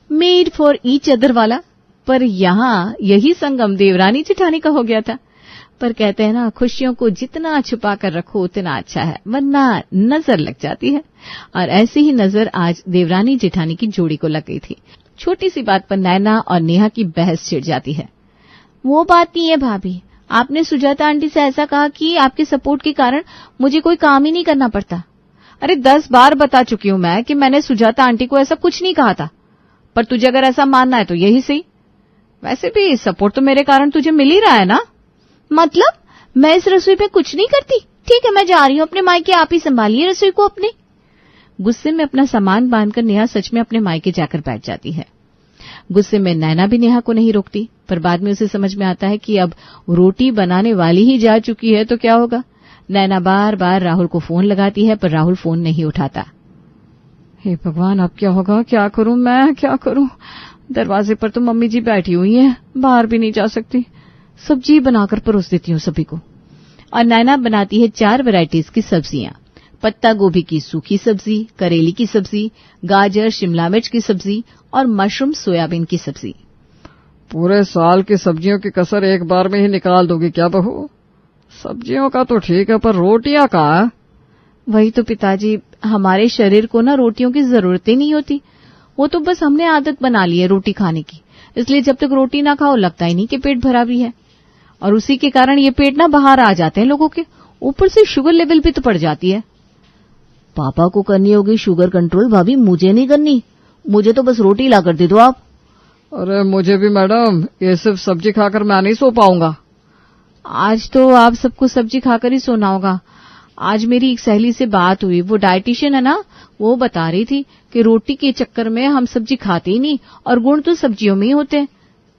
मेड फॉर ईच अदर वाला। पर यहाँ यही संगम देवरानी जेठानी का हो गया था। पर कहते हैं ना, खुशियों को जितना छुपा कर रखो उतना अच्छा है, वरना नजर लग जाती है। और ऐसी ही नजर आज देवरानी जेठानी की जोड़ी को लग गई थी। छोटी सी बात पर नैना और नेहा की बहस छिड़ जाती है। वो बात नहीं है भाभी, आपने सुजाता आंटी से ऐसा कहा कि आपके सपोर्ट के कारण मुझे कोई काम ही नहीं करना पड़ता। अरे 10 बार बता चुकी हूं मैं कि मैंने सुजाता आंटी को ऐसा कुछ नहीं कहा था। पर तुझे अगर ऐसा मानना है तो यही सही। वैसे भी सपोर्ट तो मेरे कारण तुझे मिल ही रहा है ना। मतलब मैं इस रसोई पे कुछ नहीं करती? ठीक है, मैं जा रही हूँ अपने मायके, आप ही संभालिए रसोई को अपने। गुस्से में अपना सामान बांधकर नेहा सच में अपने मायके जाकर बैठ जाती है। गुस्से में नैना भी नेहा को नहीं रोकती, पर बाद में उसे समझ में आता है कि अब रोटी बनाने वाली ही जा चुकी है तो क्या होगा। नैना बार बार राहुल को फोन लगाती है पर राहुल फोन नहीं उठाता। हे भगवान, अब क्या होगा? क्या करूं मैं, क्या करूं? दरवाजे पर तो मम्मी जी बैठी हुई हैं, बाहर भी नहीं जा सकती। सब्जी बनाकर परोस देती हूँ सभी को। और नैना बनाती है 4 वैरायटीज की सब्जियां। पत्ता गोभी की सूखी सब्जी, करेली की सब्जी, गाजर शिमला मिर्च की सब्जी और मशरूम सोयाबीन की सब्जी। पूरे साल की सब्जियों की कसर एक बार में ही निकाल दोगी क्या बहू? सब्जियों का तो ठीक है, पर रोटियां कहाँ? वही तो पिताजी, हमारे शरीर को ना रोटियों की जरूरत ही नहीं होती। वो तो बस हमने आदत बना ली है रोटी खाने की, इसलिए जब तक रोटी ना खाओ लगता ही नहीं कि पेट भरा भी है। और उसी के कारण ये पेट ना बाहर आ जाते हैं लोगों के। ऊपर से शुगर लेवल भी तो बढ़ जाती है। पापा को करनी होगी शुगर कंट्रोल, भाभी मुझे नहीं करनी। मुझे तो बस रोटी ला कर दे दो आप। अरे मुझे भी मैडम, ये सिर्फ सब्जी खाकर मैं नहीं सो पाऊंगा। आज तो आप सबको सब्जी खाकर ही सोना होगा। आज मेरी एक सहेली से बात हुई, वो डाइटिशियन है ना, वो बता रही थी कि रोटी के चक्कर में हम सब्जी खाते ही नहीं और गुण तो सब्जियों में ही होते हैं,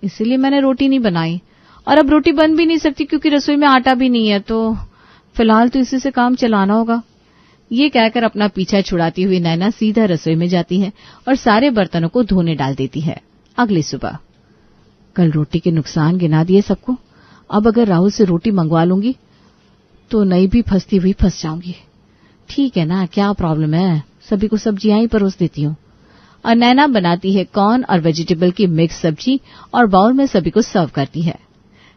इसीलिए मैंने रोटी नहीं बनाई। और अब रोटी बन भी नहीं सकती क्योंकि रसोई में आटा भी नहीं है, तो फिलहाल तो इसी से काम चलाना होगा। ये कहकर अपना पीछा छुड़ाती हुई नैना सीधा रसोई में जाती है और सारे बर्तनों को धोने डाल देती है। अगली सुबह, कल रोटी के नुकसान गिना दिए सबको। अब अगर राहुल से रोटी मंगवा लूंगी तो नई भी फंसती हुई फंस जाऊंगी। ठीक है ना, क्या प्रॉब्लम है, सभी को सब्जियां ही परोस देती हूँ। और नैना बनाती है कॉर्न और वेजिटेबल की मिक्स सब्जी और बाउल में सभी को सर्व करती है।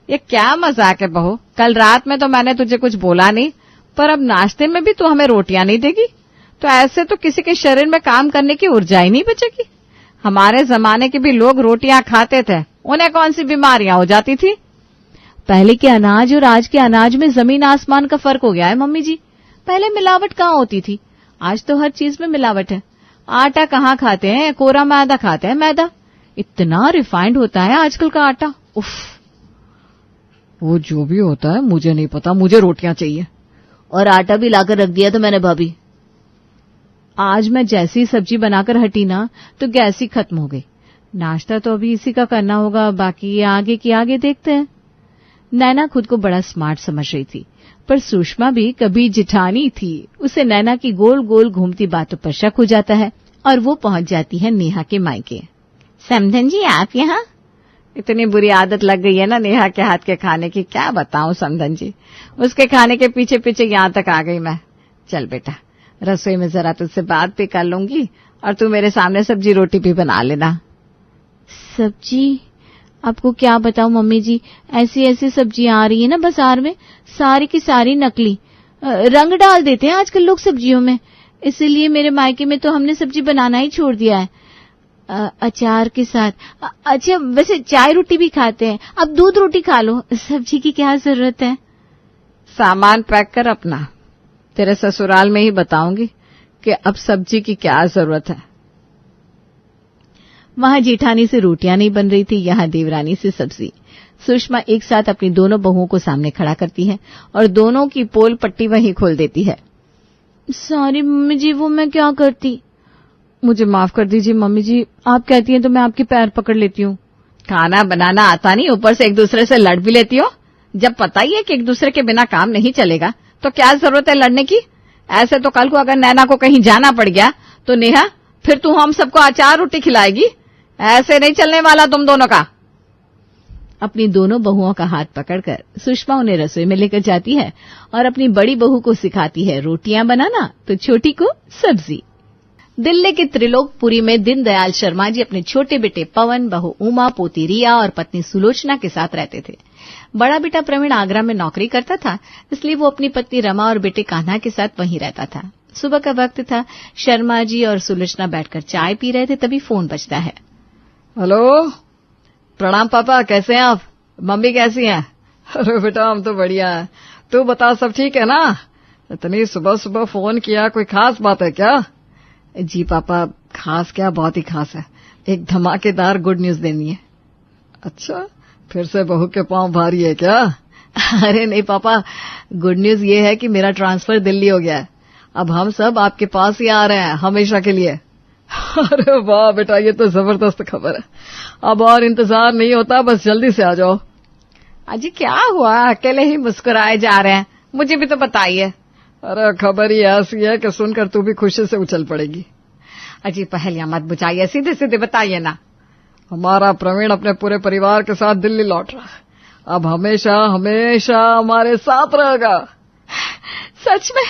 ये क्या मजाक है बहू, कल रात में तो मैंने तुझे कुछ बोला नहीं, पर अब नाश्ते में भी तू हमें रोटियां नहीं देगी, तो ऐसे तो किसी के शरीर में काम करने की ऊर्जा ही नहीं बचेगी। हमारे जमाने के भी लोग रोटियां खाते थे, उन्हें कौन सी बीमारियां हो जाती थी। पहले के अनाज और आज के अनाज में जमीन आसमान का फर्क हो गया है मम्मी जी। पहले मिलावट कहाँ होती थी, आज तो हर चीज में मिलावट है। आटा कहाँ खाते हैं, कोरा मैदा खाते हैं। मैदा इतना रिफाइंड होता है आजकल का आटा। उफ, वो जो भी होता है मुझे नहीं पता, मुझे रोटियां चाहिए। और आटा भी लाकर रख दिया था मैंने भाभी। आज मैं जैसी सब्जी बनाकर हटी ना तो गैस ही खत्म हो गई। नाश्ता तो अभी इसी का करना होगा, बाकी आगे की आगे देखते हैं। नैना खुद को बड़ा स्मार्ट समझ रही थी, पर सुषमा भी कभी जिठानी थी। उसे नैना की गोल गोल घूमती बातों पर शक हो जाता है और वो पहुंच जाती है नेहा के मायके। समधन जी, आप यहाँ? इतनी बुरी आदत लग गई है ना नेहा के हाथ के खाने की, क्या बताऊं समधन जी। उसके खाने के पीछे पीछे यहाँ तक आ गई मैं। चल बेटा, रसोई में जरा तुझसे बात भी कर लूंगी और तू मेरे सामने सब्जी रोटी भी बना लेना। सब्जी? आपको क्या बताऊं मम्मी जी, ऐसी ऐसी सब्जियां आ रही है ना बाजार में, सारी की सारी नकली। रंग डाल देते हैं आजकल लोग सब्जियों में, इसीलिए मेरे मायके में तो हमने सब्जी बनाना ही छोड़ दिया है, अचार के साथ। अच्छा, वैसे चाय रोटी भी खाते हैं, अब दूध रोटी खा लो, सब्जी की क्या जरूरत है। सामान पैक कर अपना, तेरे ससुराल में ही बताऊंगी कि अब सब्जी की क्या जरूरत है। वहां जेठानी से रोटियां नहीं बन रही थी, यहाँ देवरानी से सब्जी। सुषमा एक साथ अपनी दोनों बहुओं को सामने खड़ा करती है और दोनों की पोल पट्टी वहीं खोल देती है। सॉरी मम्मी जी, वो मैं क्या करती। मुझे माफ कर दीजिए मम्मी जी, आप कहती हैं तो मैं आपके पैर पकड़ लेती हूँ। खाना बनाना आता नहीं, ऊपर से एक दूसरे से लड़ भी लेती हो। जब पता ही है कि एक दूसरे के बिना काम नहीं चलेगा तो क्या जरूरत है लड़ने की। ऐसे तो कल को अगर नैना को कहीं जाना पड़ गया तो नेहा, फिर तू हम सबको अचार रोटी खिलाएगी। ऐसे नहीं चलने वाला तुम दोनों का। अपनी दोनों बहुओं का हाथ पकड़कर सुषमा उन्हें रसोई में लेकर जाती है और अपनी बड़ी बहू को सिखाती है रोटियां बनाना तो छोटी को सब्जी। दिल्ली के त्रिलोकपुरी में दीनदयाल शर्मा जी अपने छोटे बेटे पवन, बहू उमा, पोती रिया और पत्नी सुलोचना के साथ रहते थे। बड़ा बेटा प्रवीण आगरा में नौकरी करता था, इसलिए वो अपनी पत्नी रमा और बेटे कान्हा के साथ वहीं रहता था। सुबह का वक्त था, शर्मा जी और सुलोचना बैठकर चाय पी रहे थे, तभी फोन बजता है। हेलो, प्रणाम पापा, कैसे हैं आप? मम्मी कैसी हैं? अरे बेटा, हम तो बढ़िया है। तू बता, सब ठीक है ना? इतनी सुबह सुबह फोन किया, कोई खास बात है क्या? जी पापा, खास क्या, बहुत ही खास है। एक धमाकेदार गुड न्यूज देनी है। अच्छा, फिर से बहू के पांव भारी है क्या? अरे नहीं पापा, गुड न्यूज ये है कि मेरा ट्रांसफर दिल्ली हो गया है। अब हम सब आपके पास ही आ रहे हैं हमेशा के लिए। अरे वाह बेटा, ये तो जबरदस्त खबर है। अब और इंतजार नहीं होता, बस जल्दी से आ जाओ। अजी क्या हुआ, अकेले ही मुस्कुराए जा रहे हैं? मुझे भी तो बताइए। अरे खबर ही ऐसी है कि सुनकर तू भी खुशी से उछल पड़ेगी। अजी पहेलियां मत बुझाइए, सीधे सीधे बताइए ना। हमारा प्रवीण अपने पूरे परिवार के साथ दिल्ली लौट रहा है, अब हमेशा हमेशा हमारे साथ रहेगा। सच में?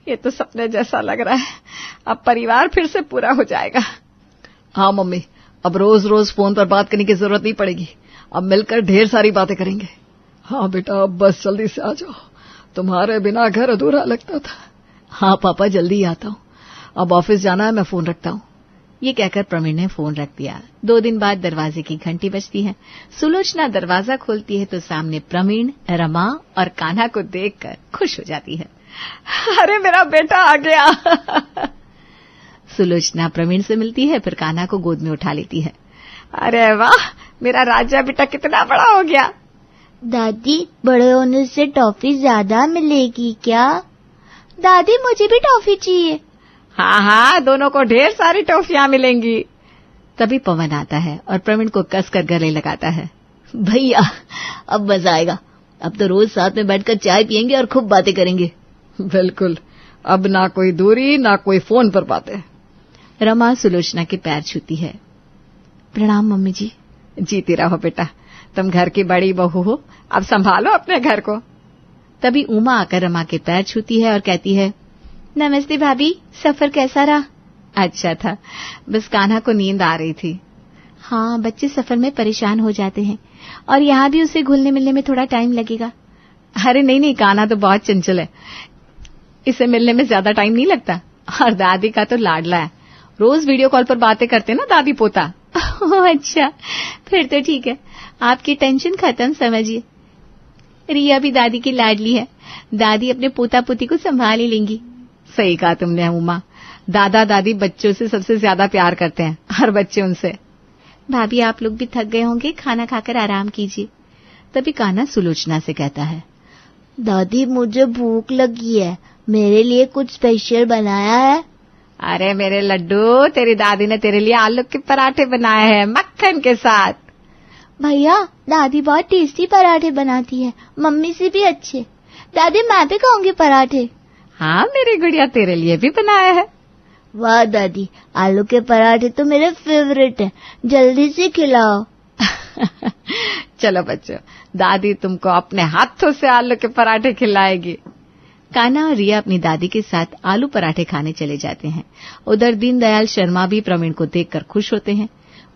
ये तो सपने जैसा लग रहा है। अब परिवार फिर से पूरा हो जाएगा। हाँ मम्मी, अब रोज रोज फोन पर बात करने की जरूरत नहीं पड़ेगी, अब मिलकर ढेर सारी बातें करेंगे। हाँ बेटा, अब बस जल्दी से आ जाओ, तुम्हारे बिना घर अधूरा लगता था। हाँ पापा, जल्दी आता हूँ, अब ऑफिस जाना है, मैं फोन रखता हूँ। ये कहकर प्रवीण ने फोन रख दिया। 2 दिन बाद दरवाजे की घंटी बजती है। सुलोचना दरवाजा खोलती है तो सामने प्रवीण, रमा और कान्हा को देखकर खुश हो जाती है। अरे मेरा बेटा आ गया। सुलोचना प्रवीण से मिलती है, फिर कान्हा को गोद में उठा लेती है। अरे वाह, मेरा राजा बेटा कितना बड़ा हो गया। दादी, बड़े होने से टॉफी ज्यादा मिलेगी क्या? दादी, मुझे भी टॉफी चाहिए। हाँ हाँ, दोनों को ढेर सारी टॉफियां मिलेंगी। तभी पवन आता है और प्रवीण को कसकर गले लगाता है। भैया अब मजा आएगा। अब तो रोज साथ में बैठकर चाय पियेंगे और खूब बातें करेंगे। बिल्कुल, अब ना कोई दूरी ना कोई फोन पर बातें। रमा सुलोचना के पैर छूती है। प्रणाम मम्मी जी। जीती रहो बेटा, तुम घर की बड़ी बहू हो, अब संभालो अपने घर को। तभी उमा आकर रमा के पैर छूती है और कहती है, नमस्ते भाभी, सफर कैसा रहा? अच्छा था, बस कान्हा को नींद आ रही थी। हाँ, बच्चे सफर में परेशान हो जाते हैं और यहाँ भी उसे घुलने मिलने में थोड़ा टाइम लगेगा। अरे नहीं, कान्हा तो बहुत चंचल है, इसे मिलने में ज्यादा टाइम नहीं लगता। और दादी का तो लाडला है, रोज वीडियो कॉल पर बातें करते ना दादी पोता। अच्छा, फिर तो ठीक है, आपकी टेंशन खत्म समझिए। रिया भी दादी की लाडली है, दादी अपने पोता पोती को संभाल ही लेंगी। सही कहा तुमने उमा, दादा दादी बच्चों से सबसे ज्यादा प्यार करते हैं, हर बच्चे उनसे। भाभी आप लोग भी थक गए होंगे, खाना खाकर आराम कीजिए। तभी कान्हा सुलोचना से कहता है, दादी मुझे भूख लगी है, मेरे लिए कुछ स्पेशल बनाया है? अरे मेरे लड्डू, तेरी दादी ने तेरे लिए आलू के पराठे बनाए हैं मक्खन के साथ। भैया दादी बहुत टेस्टी पराठे बनाती है, मम्मी से भी अच्छे। दादी मैं भी खाऊंगी पराठे। हाँ मेरी गुड़िया, तेरे लिए भी बनाया है। वाह दादी, आलू के पराठे तो मेरे फेवरेट हैं, जल्दी से खिलाओ। चलो बच्चों, दादी तुमको अपने हाथों से आलू के पराठे खिलाएगी। कान्हा और रिया अपनी दादी के साथ आलू पराठे खाने चले जाते हैं। उधर दीनदयाल शर्मा भी प्रवीण को देखकर खुश होते हैं।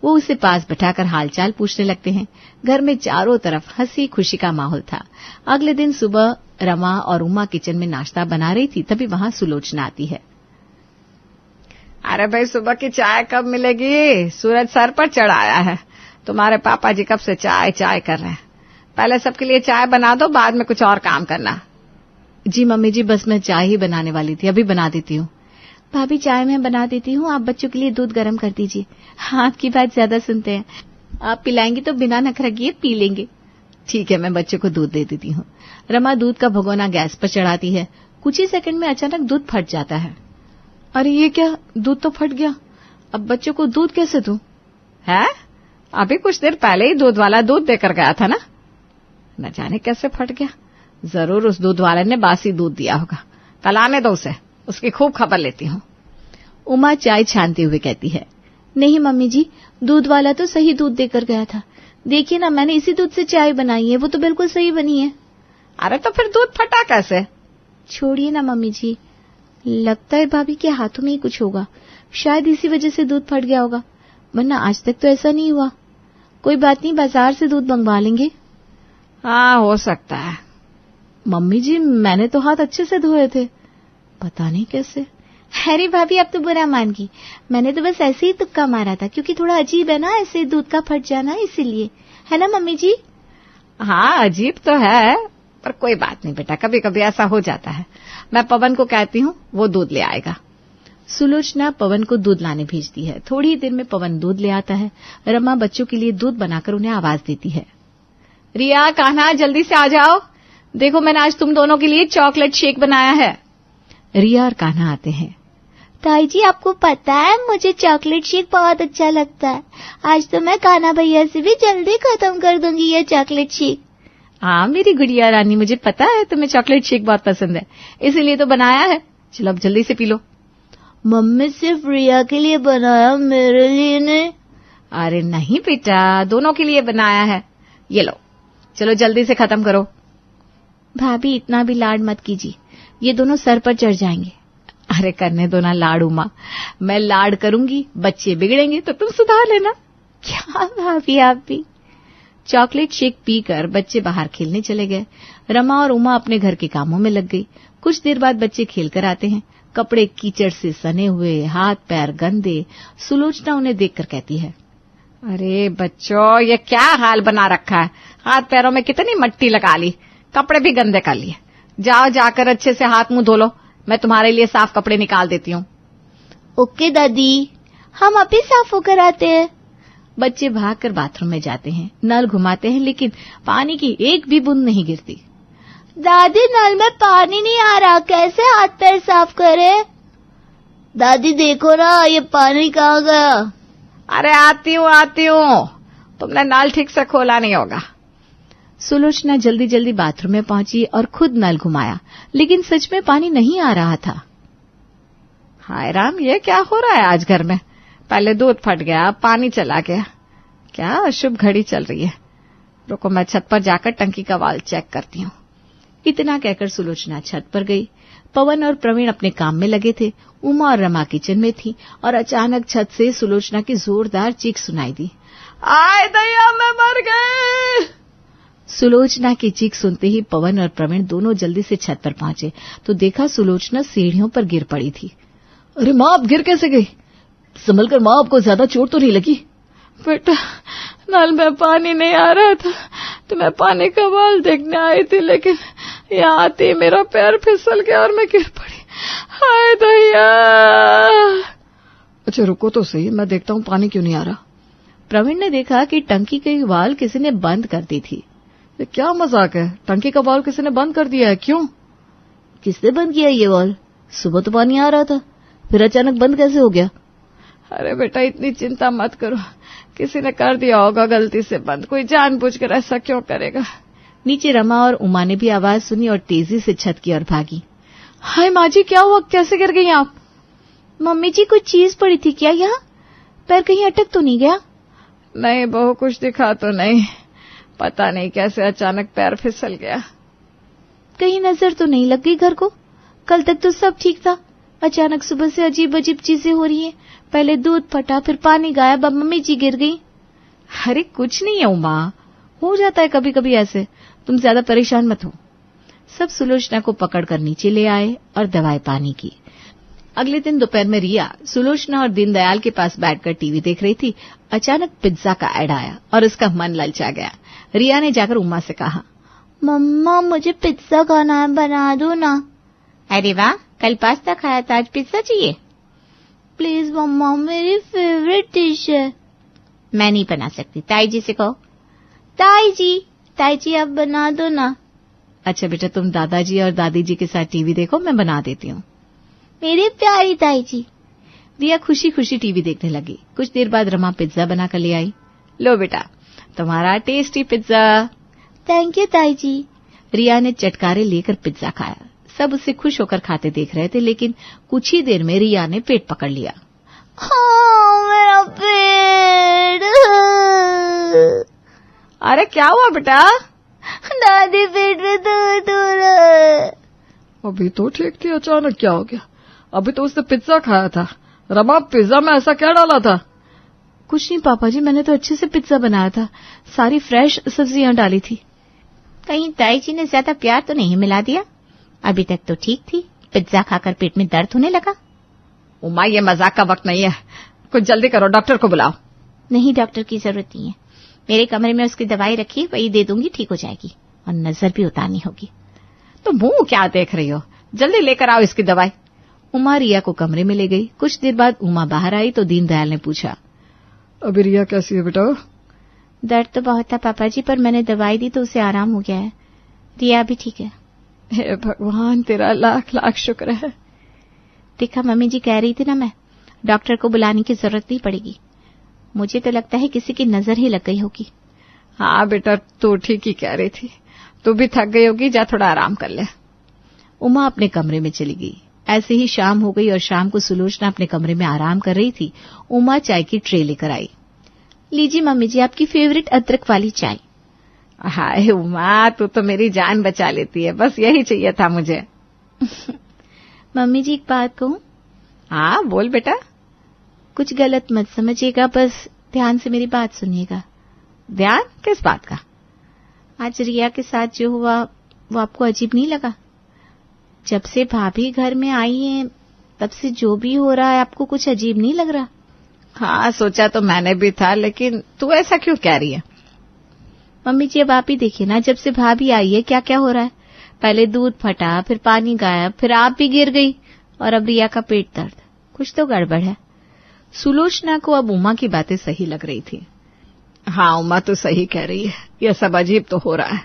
वो उसे पास बैठाकर हालचाल पूछने लगते हैं। घर में चारों तरफ हंसी खुशी का माहौल था। अगले दिन सुबह रमा और उमा किचन में नाश्ता बना रही थी, तभी वहां सुलोचना आती है। अरे भाई, सुबह की चाय कब मिलेगी? सूरज सर पर चढ़ आया है, तुम्हारे पापा जी कब से चाय चाय कर रहे हैं। पहले सबके लिए चाय बना दो, बाद में कुछ और काम करना। जी मम्मी जी, बस मैं चाय ही बनाने वाली थी, अभी बना देती हूँ। भाभी चाय मैं बना देती हूँ, आप बच्चों के लिए दूध गर्म कर दीजिए। आपकी बात ज्यादा सुनते हैं, आप पिलाएंगी तो बिना नखरगिए पी लेंगे। ठीक है, मैं बच्चों को दूध दे देती हूँ। रमा दूध का भगोना गैस पर चढ़ाती है। कुछ ही सेकंड में अचानक दूध फट जाता है। अरे ये क्या, दूध तो फट गया, अब बच्चों को दूध कैसे दूं? है, अभी कुछ देर पहले ही दूध वाला दूध देकर गया था ना, न जाने कैसे फट गया। जरूर उस दूध वाले ने बासी दूध दिया होगा। कल आने दो उसे, उसकी खूब खबर लेती हूँ। उमा चाय छानते हुए कहती है, नहीं मम्मी जी, दूध वाला तो सही दूध देकर गया था। देखिए ना, मैंने इसी दूध से चाय बनाई है, वो तो बिल्कुल सही बनी है। अरे तो फिर दूध फटा कैसे? छोड़िए ना मम्मी जी, लगता है भाभी के हाथों में ही कुछ होगा, शायद इसी वजह से दूध फट गया होगा, वरना आज तक तो ऐसा नहीं हुआ। कोई बात नहीं, बाजार से दूध मंगवा लेंगे। हाँ, हो सकता है। मम्मी जी, मैंने तो हाथ अच्छे से धोए थे, पता नहीं कैसे। अरे भाभी, अब तो बुरा मान गई, मैंने तो बस ऐसे ही तुक्का मारा था, क्योंकि थोड़ा अजीब है ना ऐसे दूध का फट जाना, इसीलिए। है ना मम्मी जी? हाँ, अजीब तो है, पर कोई बात नहीं बेटा, कभी कभी ऐसा हो जाता है। मैं पवन को कहती हूँ, वो दूध ले आएगा। सुलोचना पवन को दूध लाने भेजती है। थोड़ी ही देर में पवन दूध ले आता है। रमा बच्चों के लिए दूध बनाकर उन्हें आवाज देती है, रिया, कान्हा, जल्दी से आ जाओ, देखो मैंने आज तुम दोनों के लिए चॉकलेट शेक बनाया है। रिया और कान्हा आते हैं। ताई जी, आपको पता है मुझे चॉकलेट शेक बहुत अच्छा लगता है, आज तो मैं कान्हा भैया से भी जल्दी खत्म कर दूंगी ये चॉकलेट शेक। हाँ मेरी गुड़िया रानी, मुझे पता है तुम्हें चॉकलेट शेक बहुत पसंद है, इसीलिए तो बनाया है। चलो अब जल्दी से पी लो। मम्मी सिर्फ रिया के लिए बनाया, मेरे लिए नहीं। अरे नहीं बेटा, दोनों के लिए बनाया है, ये लो। चलो जल्दी से खत्म करो। भाभी इतना भी लाड मत कीजिए, ये दोनों सर पर चढ़ जाएंगे। अरे करने दो ना लाड उमा, मैं लाड करूंगी, बच्चे बिगड़ेंगे तो तुम सुधार लेना। क्या भाभी, आप भी। चॉकलेट शेक पीकर बच्चे बाहर खेलने चले गए। रमा और उमा अपने घर के कामों में लग गई। कुछ देर बाद बच्चे खेलकर आते हैं। कपड़े कीचड़ से सने हुए, हाथ पैर गंदे। सुलोचना उन्हें देखकर कहती है, अरे बच्चों, ये क्या हाल बना रखा है, हाथ पैरों में कितनी मट्टी लगा ली, कपड़े भी गंदे कर लिए। जाओ जाकर अच्छे से हाथ मुंह धो लो, मैं तुम्हारे लिए साफ कपड़े निकाल देती हूँ। ओके दादी, हम अभी साफ होकर आते हैं। बच्चे भागकर बाथरूम में जाते हैं। नल घुमाते हैं, लेकिन पानी की एक भी बूंद नहीं गिरती। दादी, नल में पानी नहीं आ रहा, कैसे हाथ पैर साफ करे? दादी देखो ना, ये पानी कहाँ गया? अरे आती हूँ, तुमने नल ठीक से खोला नहीं होगा। सुलोचना जल्दी जल्दी बाथरूम में पहुंची और खुद नल घुमाया, लेकिन सच में पानी नहीं आ रहा था। हाय राम, ये क्या हो रहा है आज घर में? पहले दूध फट गया, अब पानी चला गया। क्या अशुभ घड़ी चल रही है। रुको, मैं छत पर जाकर टंकी का वाल्व चेक करती हूँ। इतना कहकर सुलोचना छत पर गई। पवन और प्रवीण अपने काम में लगे थे। उमा और रमा किचन में थी और अचानक छत से सुलोचना की जोरदार चीख सुनाई दी। आय दया, मैं मर गई। सुलोचना की चीख सुनते ही पवन और प्रवीण दोनों जल्दी से छत पर पहुंचे तो देखा सुलोचना सीढ़ियों पर गिर पड़ी थी। अरे माँ, आप गिर कैसे गई? संभल कर माँ, आपको ज्यादा चोट तो नहीं लगी? बेटा, नल में पानी नहीं आ रहा था तो मैं पानी का वाल्व देखने आई थी, लेकिन यहाँ आते मेरा पैर फिसल गया और मैं गिर पड़ी। हाय दया। अच्छा रुको तो सही, मैं देखता हूँ पानी क्यों नहीं आ रहा। प्रवीण ने देखा कि टंकी की वाल्व किसी ने बंद कर दी थी। ये क्या मजाक है? टंकी का वाल्व किसी ने बंद कर दिया है? क्यों? किसने बंद किया ये वाल्व? सुबह तो पानी आ रहा था, फिर अचानक बंद कैसे हो गया? अरे बेटा, इतनी चिंता मत करो, किसी ने कर दिया होगा गलती से बंद। कोई जानबूझकर ऐसा क्यों करेगा। नीचे रमा और उमा ने भी आवाज सुनी और तेजी से छत की ओर भागी। हाय माँ जी, क्या हुआ? कैसे गिर गई आप? मम्मी जी, कुछ चीज पड़ी थी क्या यहाँ? पैर कहीं अटक तो नहीं गया? नहीं बहू, कुछ दिखा तो नहीं, पता नहीं कैसे अचानक पैर फिसल गया। कहीं नजर तो नहीं लग गई घर को? कल तक तो सब ठीक था, अचानक सुबह से अजीब अजीब चीजें हो रही हैं। पहले दूध फटा, फिर पानी गायब, अब मम्मी जी गिर गई। अरे कुछ नहीं है उमा, हो जाता है कभी कभी ऐसे, तुम ज्यादा परेशान मत हो। सब सुलोचना को पकड़कर नीचे ले आए और दवाई पानी की। अगले दिन दोपहर में रिया सुलोचना और दीनदयाल के पास बैठकर टीवी देख रही थी। अचानक पिज्जा का ऐड आया और उसका मन ललचा गया। रिया ने जाकर उमा से कहा, मम्मा मुझे पिज्जा खाना है, बना दो ना। अरे वाह, कल पास्ता खाया था, आज पिज्जा चाहिए? प्लीज मम्मा, मेरी फेवरेट डिश है। मैं नहीं बना सकती, ताई जी से कहो। ताई जी आप बना दो ना। अच्छा बेटा, तुम दादाजी और दादी जी के साथ टीवी देखो, मैं बना देती हूँ। मेरी प्यारी ताई जी। रिया खुशी खुशी टीवी देखने लगी। कुछ देर बाद रमा पिज्जा बनाकर ले आई। लो बेटा, तुम्हारा टेस्टी पिज्जा। थैंक यू ताई जी। रिया ने चटकारे लेकर पिज्जा खाया। सब उसे खुश होकर खाते देख रहे थे, लेकिन कुछ ही देर में रिया ने पेट पकड़ लिया। हाँ, मेरा पेट। अरे क्या हुआ बेटा? दादी, पेट में दर्द हो रहा है। अभी तो ठीक थी, अचानक क्या हो गया? अभी तो उसने पिज्जा खाया था। रमा, पिज्जा में ऐसा क्या डाला था? कुछ नहीं पापा जी, मैंने तो अच्छे से पिज्जा बनाया था, सारी फ्रेश सब्जियां डाली थी। कहीं ताई जी ने ज्यादा प्यार तो नहीं मिला दिया? अभी तक तो ठीक थी, पिज्जा खाकर पेट में दर्द होने लगा। उमा, ये मजाक का वक्त नहीं है, कुछ जल्दी करो, डॉक्टर को बुलाओ। नहीं, डॉक्टर की जरूरत नहीं है, मेरे कमरे में उसकी दवाई रखी, वही दे दूंगी, ठीक हो जाएगी, और नजर भी उतारनी होगी। तो मुंह क्या देख रही हो, जल्दी लेकर आओ इसकी दवाई। उमा रिया को कमरे में ले गई। कुछ देर बाद उमा बाहर आई तो दीनदयाल ने पूछा, अभी रिया कैसी है बेटा? दर्द तो बहुत था पापा जी, पर मैंने दवाई दी तो उसे आराम हो गया है, रिया भी ठीक है। हे भगवान, तेरा लाख लाख शुक्र है। देखा, मम्मी जी कह रही थी ना, मैं डॉक्टर को बुलाने की जरूरत नहीं पड़ेगी। मुझे तो लगता है किसी की नजर ही लग गई होगी। हाँ बेटा, तू ठीक ही कह रही थी, तू भी थक गई होगी, जा थोड़ा आराम कर ले। उमा अपने कमरे में चली गई। ऐसे ही शाम हो गई और शाम को सुलोचना अपने कमरे में आराम कर रही थी। उमा चाय की ट्रे लेकर आई। लीजिए मम्मी जी, आपकी फेवरेट अदरक वाली चाय। हाय उमा, तू तो मेरी जान बचा लेती है, बस यही चाहिए था मुझे। मम्मी जी एक बात कहूं? हाँ बोल बेटा। कुछ गलत मत समझिएगा, बस ध्यान से मेरी बात सुनिएगा। ध्यान? किस बात का? आज रिया के साथ जो हुआ वो आपको अजीब नहीं लगा? जब से भाभी घर में आई है तब से जो भी हो रहा है, आपको कुछ अजीब नहीं लग रहा? हाँ, सोचा तो मैंने भी था, लेकिन तू ऐसा क्यों कह रही है? मम्मी जी अब आप ही देखिए ना, जब से भाभी आई है क्या क्या हो रहा है। पहले दूध फटा, फिर पानी गायब, फिर आप भी गिर गई, और अब रिया का पेट दर्द। कुछ तो गड़बड़ है। सुलोचना को अब उमा की बातें सही लग रही थी। हाँ उमा, तो सही कह रही है, यह सब अजीब तो हो रहा है।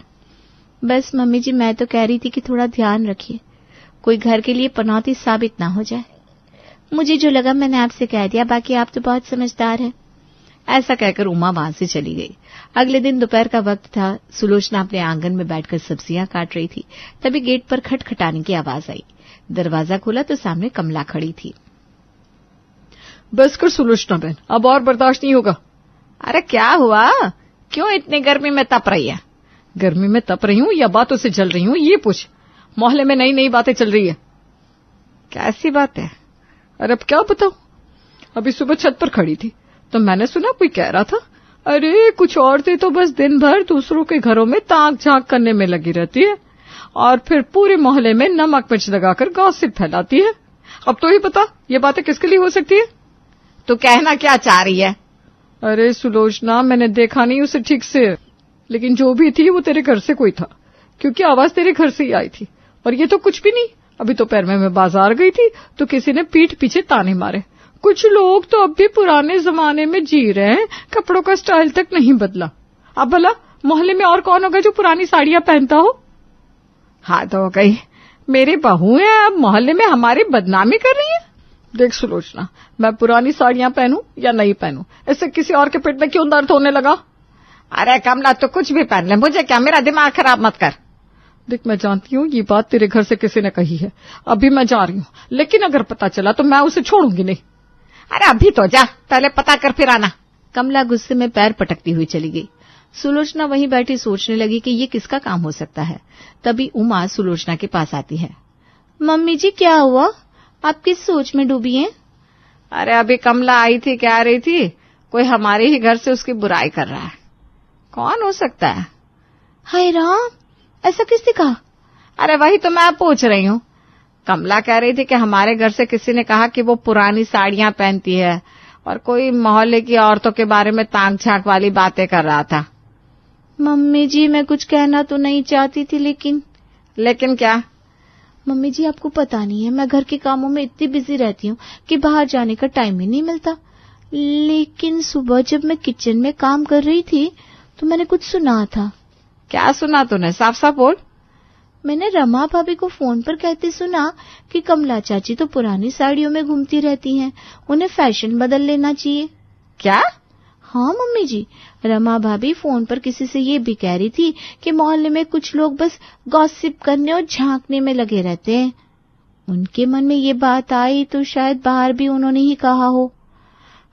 बस मम्मी जी मैं तो कह रही थी कि थोड़ा ध्यान रखिए, कोई घर के लिए पनौती साबित ना हो जाए। मुझे जो लगा मैंने आपसे कह दिया, बाकी आप तो बहुत समझदार हैं। ऐसा कहकर उमा वहां से चली गई। अगले दिन दोपहर का वक्त था। सुलोचना अपने आंगन में बैठकर सब्जियां काट रही थी। तभी गेट पर खटखटाने की आवाज आई। दरवाजा खोला तो सामने कमला खड़ी थी। बस कर सुलोचना बहन, अब और बर्दाश्त नहीं होगा। अरे क्या हुआ, क्यों इतनी गर्मी में तप रही है? गर्मी में तप रही हूँ या बातों से जल रही हूँ ये पूछ। मोहल्ले में नई नई बातें चल रही है। कैसी बात है? अरे अब क्या बताऊं। अभी सुबह छत पर खड़ी थी तो मैंने सुना कोई कह रहा था, अरे कुछ औरतें तो बस दिन भर दूसरों के घरों में ताक झांक करने में लगी रहती है और फिर पूरे मोहल्ले में नमक मिर्च लगाकर गॉसिप फैलाती है। अब तो ही बता ये बातें किसके लिए हो सकती है? तू कहना क्या चाह रही है? अरे सुलोचना, मैंने देखा नहीं उसे ठीक से, लेकिन जो भी थी वो तेरे घर से कोई था, क्योंकि आवाज तेरे घर से ही आई थी। और ये तो कुछ भी नहीं, अभी तो पैर में मैं बाजार गई थी तो किसी ने पीठ पीछे ताने मारे। कुछ लोग तो अब भी पुराने जमाने में जी रहे हैं, कपड़ों का स्टाइल तक नहीं बदला। अब भला मोहल्ले में और कौन होगा जो पुरानी साड़ियां पहनता हो? हाँ तो हो गई, मेरी बहू है, अब मोहल्ले में हमारी बदनामी कर रही है। देख सुलोचना, मैं पुरानी साड़ियां पहनूं या नहीं पहनूं, इससे किसी और के पेट में क्यों दर्द होने लगा? अरे कमला, तो कुछ भी पहन ले, मुझे क्या, मेरा दिमाग खराब मत कर। देख मैं जानती हूँ ये बात तेरे घर से किसी ने कही है, अभी मैं जा रही हूँ, लेकिन अगर पता चला तो मैं उसे छोड़ूंगी नहीं। अरे अभी तो जा, पहले पता कर फिर आना। कमला गुस्से में पैर पटकती हुई चली गई। सुलोचना वहीं बैठी सोचने लगी कि ये किसका काम हो सकता है। तभी उमा सुलोचना के पास आती है। मम्मी जी क्या हुआ, आप किस सोच में डूबी हैं? अरे अभी कमला आई थी, कह रही थी कोई हमारे ही घर से उसकी बुराई कर रहा है। कौन हो सकता है? हाय राम, ऐसा किसने कहा? अरे वही तो मैं पूछ रही हूँ। कमला कह रही थी कि हमारे घर से किसी ने कहा कि वो पुरानी साड़ियां पहनती है और कोई मोहल्ले की औरतों के बारे में ताक झांक वाली बातें कर रहा था। मम्मी जी मैं कुछ कहना तो नहीं चाहती थी, लेकिन क्या? मम्मी जी आपको पता नहीं है, मैं घर के कामों में इतनी बिजी रहती हूँ कि बाहर जाने का टाइम ही नहीं मिलता। लेकिन सुबह जब मैं किचन में काम कर रही थी तो मैंने कुछ सुना था। क्या सुना तूने? साफ साफ बोल। मैंने रमा भाभी को फोन पर कहते सुना कि कमला चाची तो पुरानी साड़ियों में घूमती रहती हैं, उन्हें फैशन बदल लेना चाहिए। क्या? हाँ मम्मी जी, रमा भाभी फोन पर किसी से ये भी कह रही थी कि मोहल्ले में कुछ लोग बस गॉसिप करने और झांकने में लगे रहते हैं। उनके मन में ये बात आई तो शायद बाहर भी उन्होंने ही कहा हो।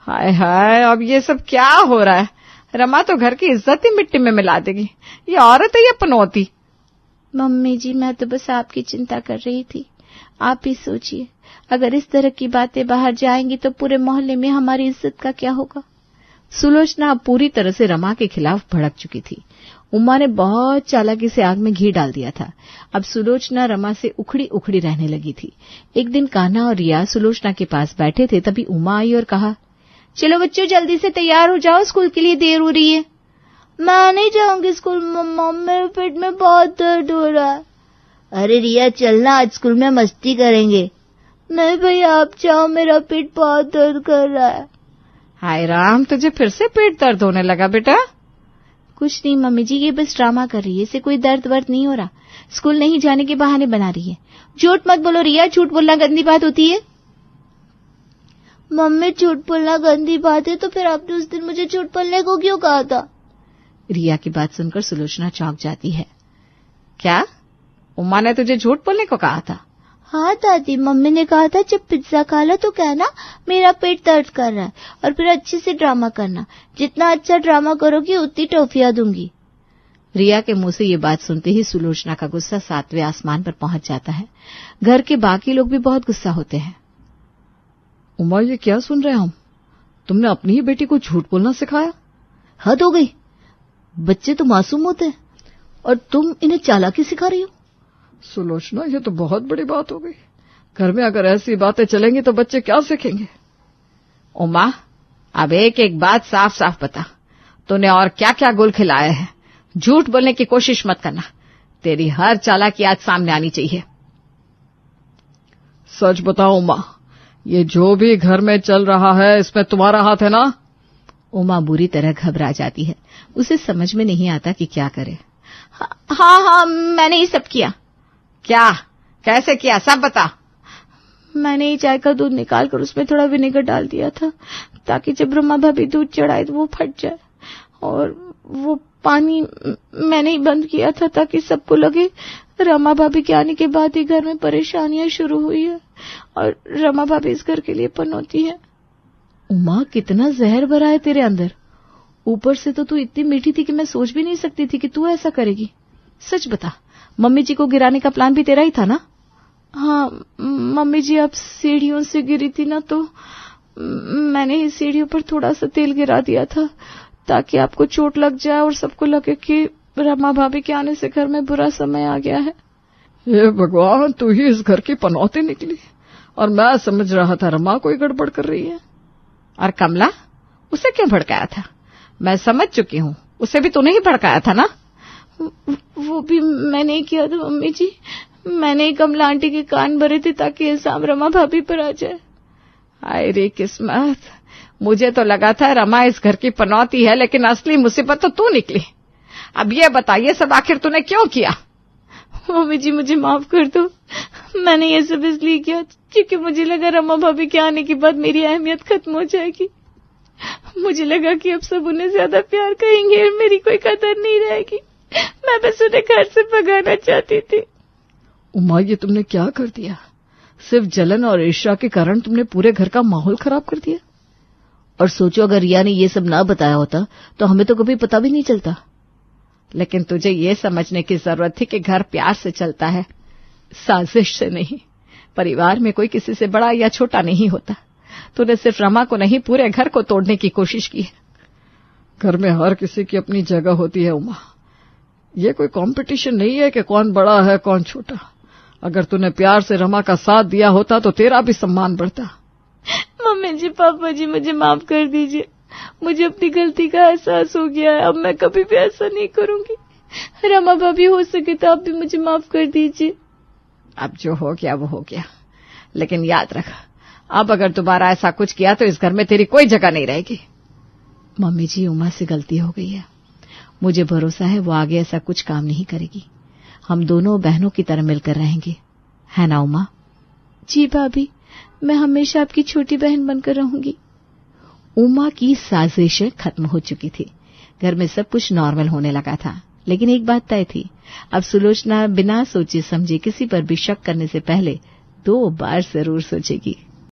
हाय हाय, अब ये सब क्या हो रहा है? रमा तो घर की इज्जत ही मिट्टी में मिला देगी। ये औरत है या पनौती? मम्मी जी मैं तो बस आपकी चिंता कर रही थी। आप ही सोचिए, अगर इस तरह की बातें बाहर जाएंगी तो पूरे मोहल्ले में हमारी इज्जत का क्या होगा। सुलोचना अब पूरी तरह से रमा के खिलाफ भड़क चुकी थी। उमा ने बहुत चालाकी से आग में घी डाल दिया था। अब सुलोचना रमा से उखड़ी उखड़ी रहने लगी थी। एक दिन कान्हा और रिया सुलोचना के पास बैठे थे, तभी उमा आई और कहा, चलो बच्चों जल्दी से तैयार हो जाओ, स्कूल के लिए देर हो रही है। मैं नहीं जाऊंगी स्कूल मम्मा, मेरे पेट में बहुत दर्द हो रहा है। अरे रिया चलना, आज स्कूल में मस्ती करेंगे। नहीं भैया आप जाओ, मेरा पेट बहुत दर्द कर रहा है। हाय राम, तुझे फिर से पेट दर्द होने लगा बेटा? कुछ नहीं मम्मी जी, ये बस ड्रामा कर रही है, इसे कोई दर्द वर्द नहीं हो रहा। स्कूल नहीं जाने के बहाने बना रही है। झूठ मत बोलो रिया, झूठ बोलना गंदी बात होती है। मम्मी झूठ बोलना गंदी बात है तो फिर आपने उस दिन मुझे झूठ बोलने को क्यों कहा था? रिया की बात सुनकर सुलोचना चौंक जाती है। क्या? उमा ने तुझे झूठ बोलने को कहा था? हाँ दादी, मम्मी ने कहा था जब पिज्जा खा लो तो कहना मेरा पेट दर्द कर रहा है और फिर अच्छे से ड्रामा करना। जितना अच्छा ड्रामा करोगी उतनी टॉफियां दूंगी। रिया के मुंह से ये बात सुनते ही सुलोचना का गुस्सा 7वें आसमान पर पहुंच जाता है। घर के बाकी लोग भी बहुत गुस्सा होते हैं। उमा ये क्या सुन रहे हैं हम? तुमने अपनी ही बेटी को झूठ बोलना सिखाया? हद हो गई, बच्चे तो मासूम होते हैं और तुम इन्हें चालाकी सिखा रही हो। सुलोचना ये तो बहुत बड़ी बात हो गई। घर में अगर ऐसी बातें चलेंगी तो बच्चे क्या सीखेंगे? उमा अब एक एक बात साफ साफ बता, तूने और क्या क्या गुल खिलाया है? झूठ बोलने की कोशिश मत करना, तेरी हर चालाकी आज सामने आनी चाहिए। सच बताओ उमा, ये जो भी घर में चल रहा है इसमें तुम्हारा हाथ है ना? उमा बुरी तरह घबरा जाती है। उसे समझ में नहीं आता कि क्या करे। हाँ मैंने ये सब किया। क्या? कैसे किया? सब बता। मैंने ही चाय का दूध निकाल कर उसमें थोड़ा विनेगर डाल दिया था ताकि जब रमा भाभी दूध चढ़ाए तो वो फट जाए। और वो पानी मैंने ही बंद किया था ताकि सबको लगे रमा भाभी के आने के बाद ही घर में परेशानियां शुरू हुई है और रमा भाभी इस घर के लिए पनौती है। उमा, कितना जहर भरा है तेरे अंदर। ऊपर से तो तू इतनी मीठी थी कि मैं सोच भी नहीं सकती थी कि तू ऐसा करेगी। सच बता, मम्मी जी को गिराने का प्लान भी तेरा ही था ना? हाँ मम्मी जी अब सीढ़ियों से गिरी थी ना, तो मैंने ही सीढ़ियों पर थोड़ा सा तेल गिरा दिया था ताकि आपको चोट लग जाए और सबको लगे कि रमा भाभी के आने से घर में बुरा समय आ गया है। हे भगवान, तू ही इस घर की पनौती निकली और मैं समझ रहा था रमा कोई गड़बड़ कर रही है। और कमला, उसे क्यों भड़काया था? मैं समझ चुकी हूँ, उसे भी तूने ही भड़काया था ना? वो भी मैंने ही किया था मम्मी जी। मैंने ही कमला आंटी के कान भरे थे ताकि इल्जाम रमा भाभी पर आ जाए। हाय रे किस्मत, मुझे तो लगा था रमा इस घर की पनौती है, लेकिन असली मुसीबत तो तू निकली। अब ये बता, ये सब आखिर तूने क्यों किया? मम्मी जी मुझे माफ कर दो। मैंने ये सब इसलिए किया क्योंकि मुझे लगा रमा भाभी के आने के बाद मेरी अहमियत खत्म हो जाएगी। मुझे लगा कि अब सब उन्हें ज्यादा प्यार करेंगे और मेरी कोई कदर नहीं रहेगी। मैं बस उन्हें घर से भगाना चाहती थी। उमा, ये तुमने क्या कर दिया? सिर्फ जलन और ईर्ष्या के कारण तुमने पूरे घर का माहौल खराब कर दिया। और सोचो, अगर रिया ने ये सब ना बताया होता तो हमें तो कभी पता भी नहीं चलता। लेकिन तुझे ये समझने की जरूरत थी कि घर प्यार से चलता है, साजिश से नहीं। परिवार में कोई किसी से बड़ा या छोटा नहीं होता। तूने सिर्फ रमा को नहीं, पूरे घर को तोड़ने की कोशिश की है। घर में हर किसी की अपनी जगह होती है उमा। ये कोई कंपटीशन नहीं है कि कौन बड़ा है कौन छोटा। अगर तूने प्यार से रमा का साथ दिया होता तो तेरा भी सम्मान बढ़ता। मम्मी जी, पापा जी, मुझे माफ कर दीजिए। मुझे अपनी गलती का एहसास हो गया है। अब मैं कभी भी ऐसा नहीं करूंगी। रमा भाभी, हो सके तो आप भी मुझे माफ कर दीजिए। अब जो हो गया वो हो गया, लेकिन याद रख, अब अगर दोबारा ऐसा कुछ किया तो इस घर में तेरी कोई जगह नहीं रहेगी। मम्मी जी, उमा से गलती हो गई है। मुझे भरोसा है वो आगे ऐसा कुछ काम नहीं करेगी। हम दोनों बहनों की तरह मिलकर रहेंगे, है ना उमा? जी भाभी, मैं हमेशा आपकी छोटी बहन बनकर रहूंगी। उमा की साजिशें खत्म हो चुकी थी। घर में सब कुछ नॉर्मल होने लगा था। लेकिन एक बात तय थी, अब सुलोचना बिना सोचे समझे किसी पर भी शक करने से पहले 2 बार जरूर सोचेगी।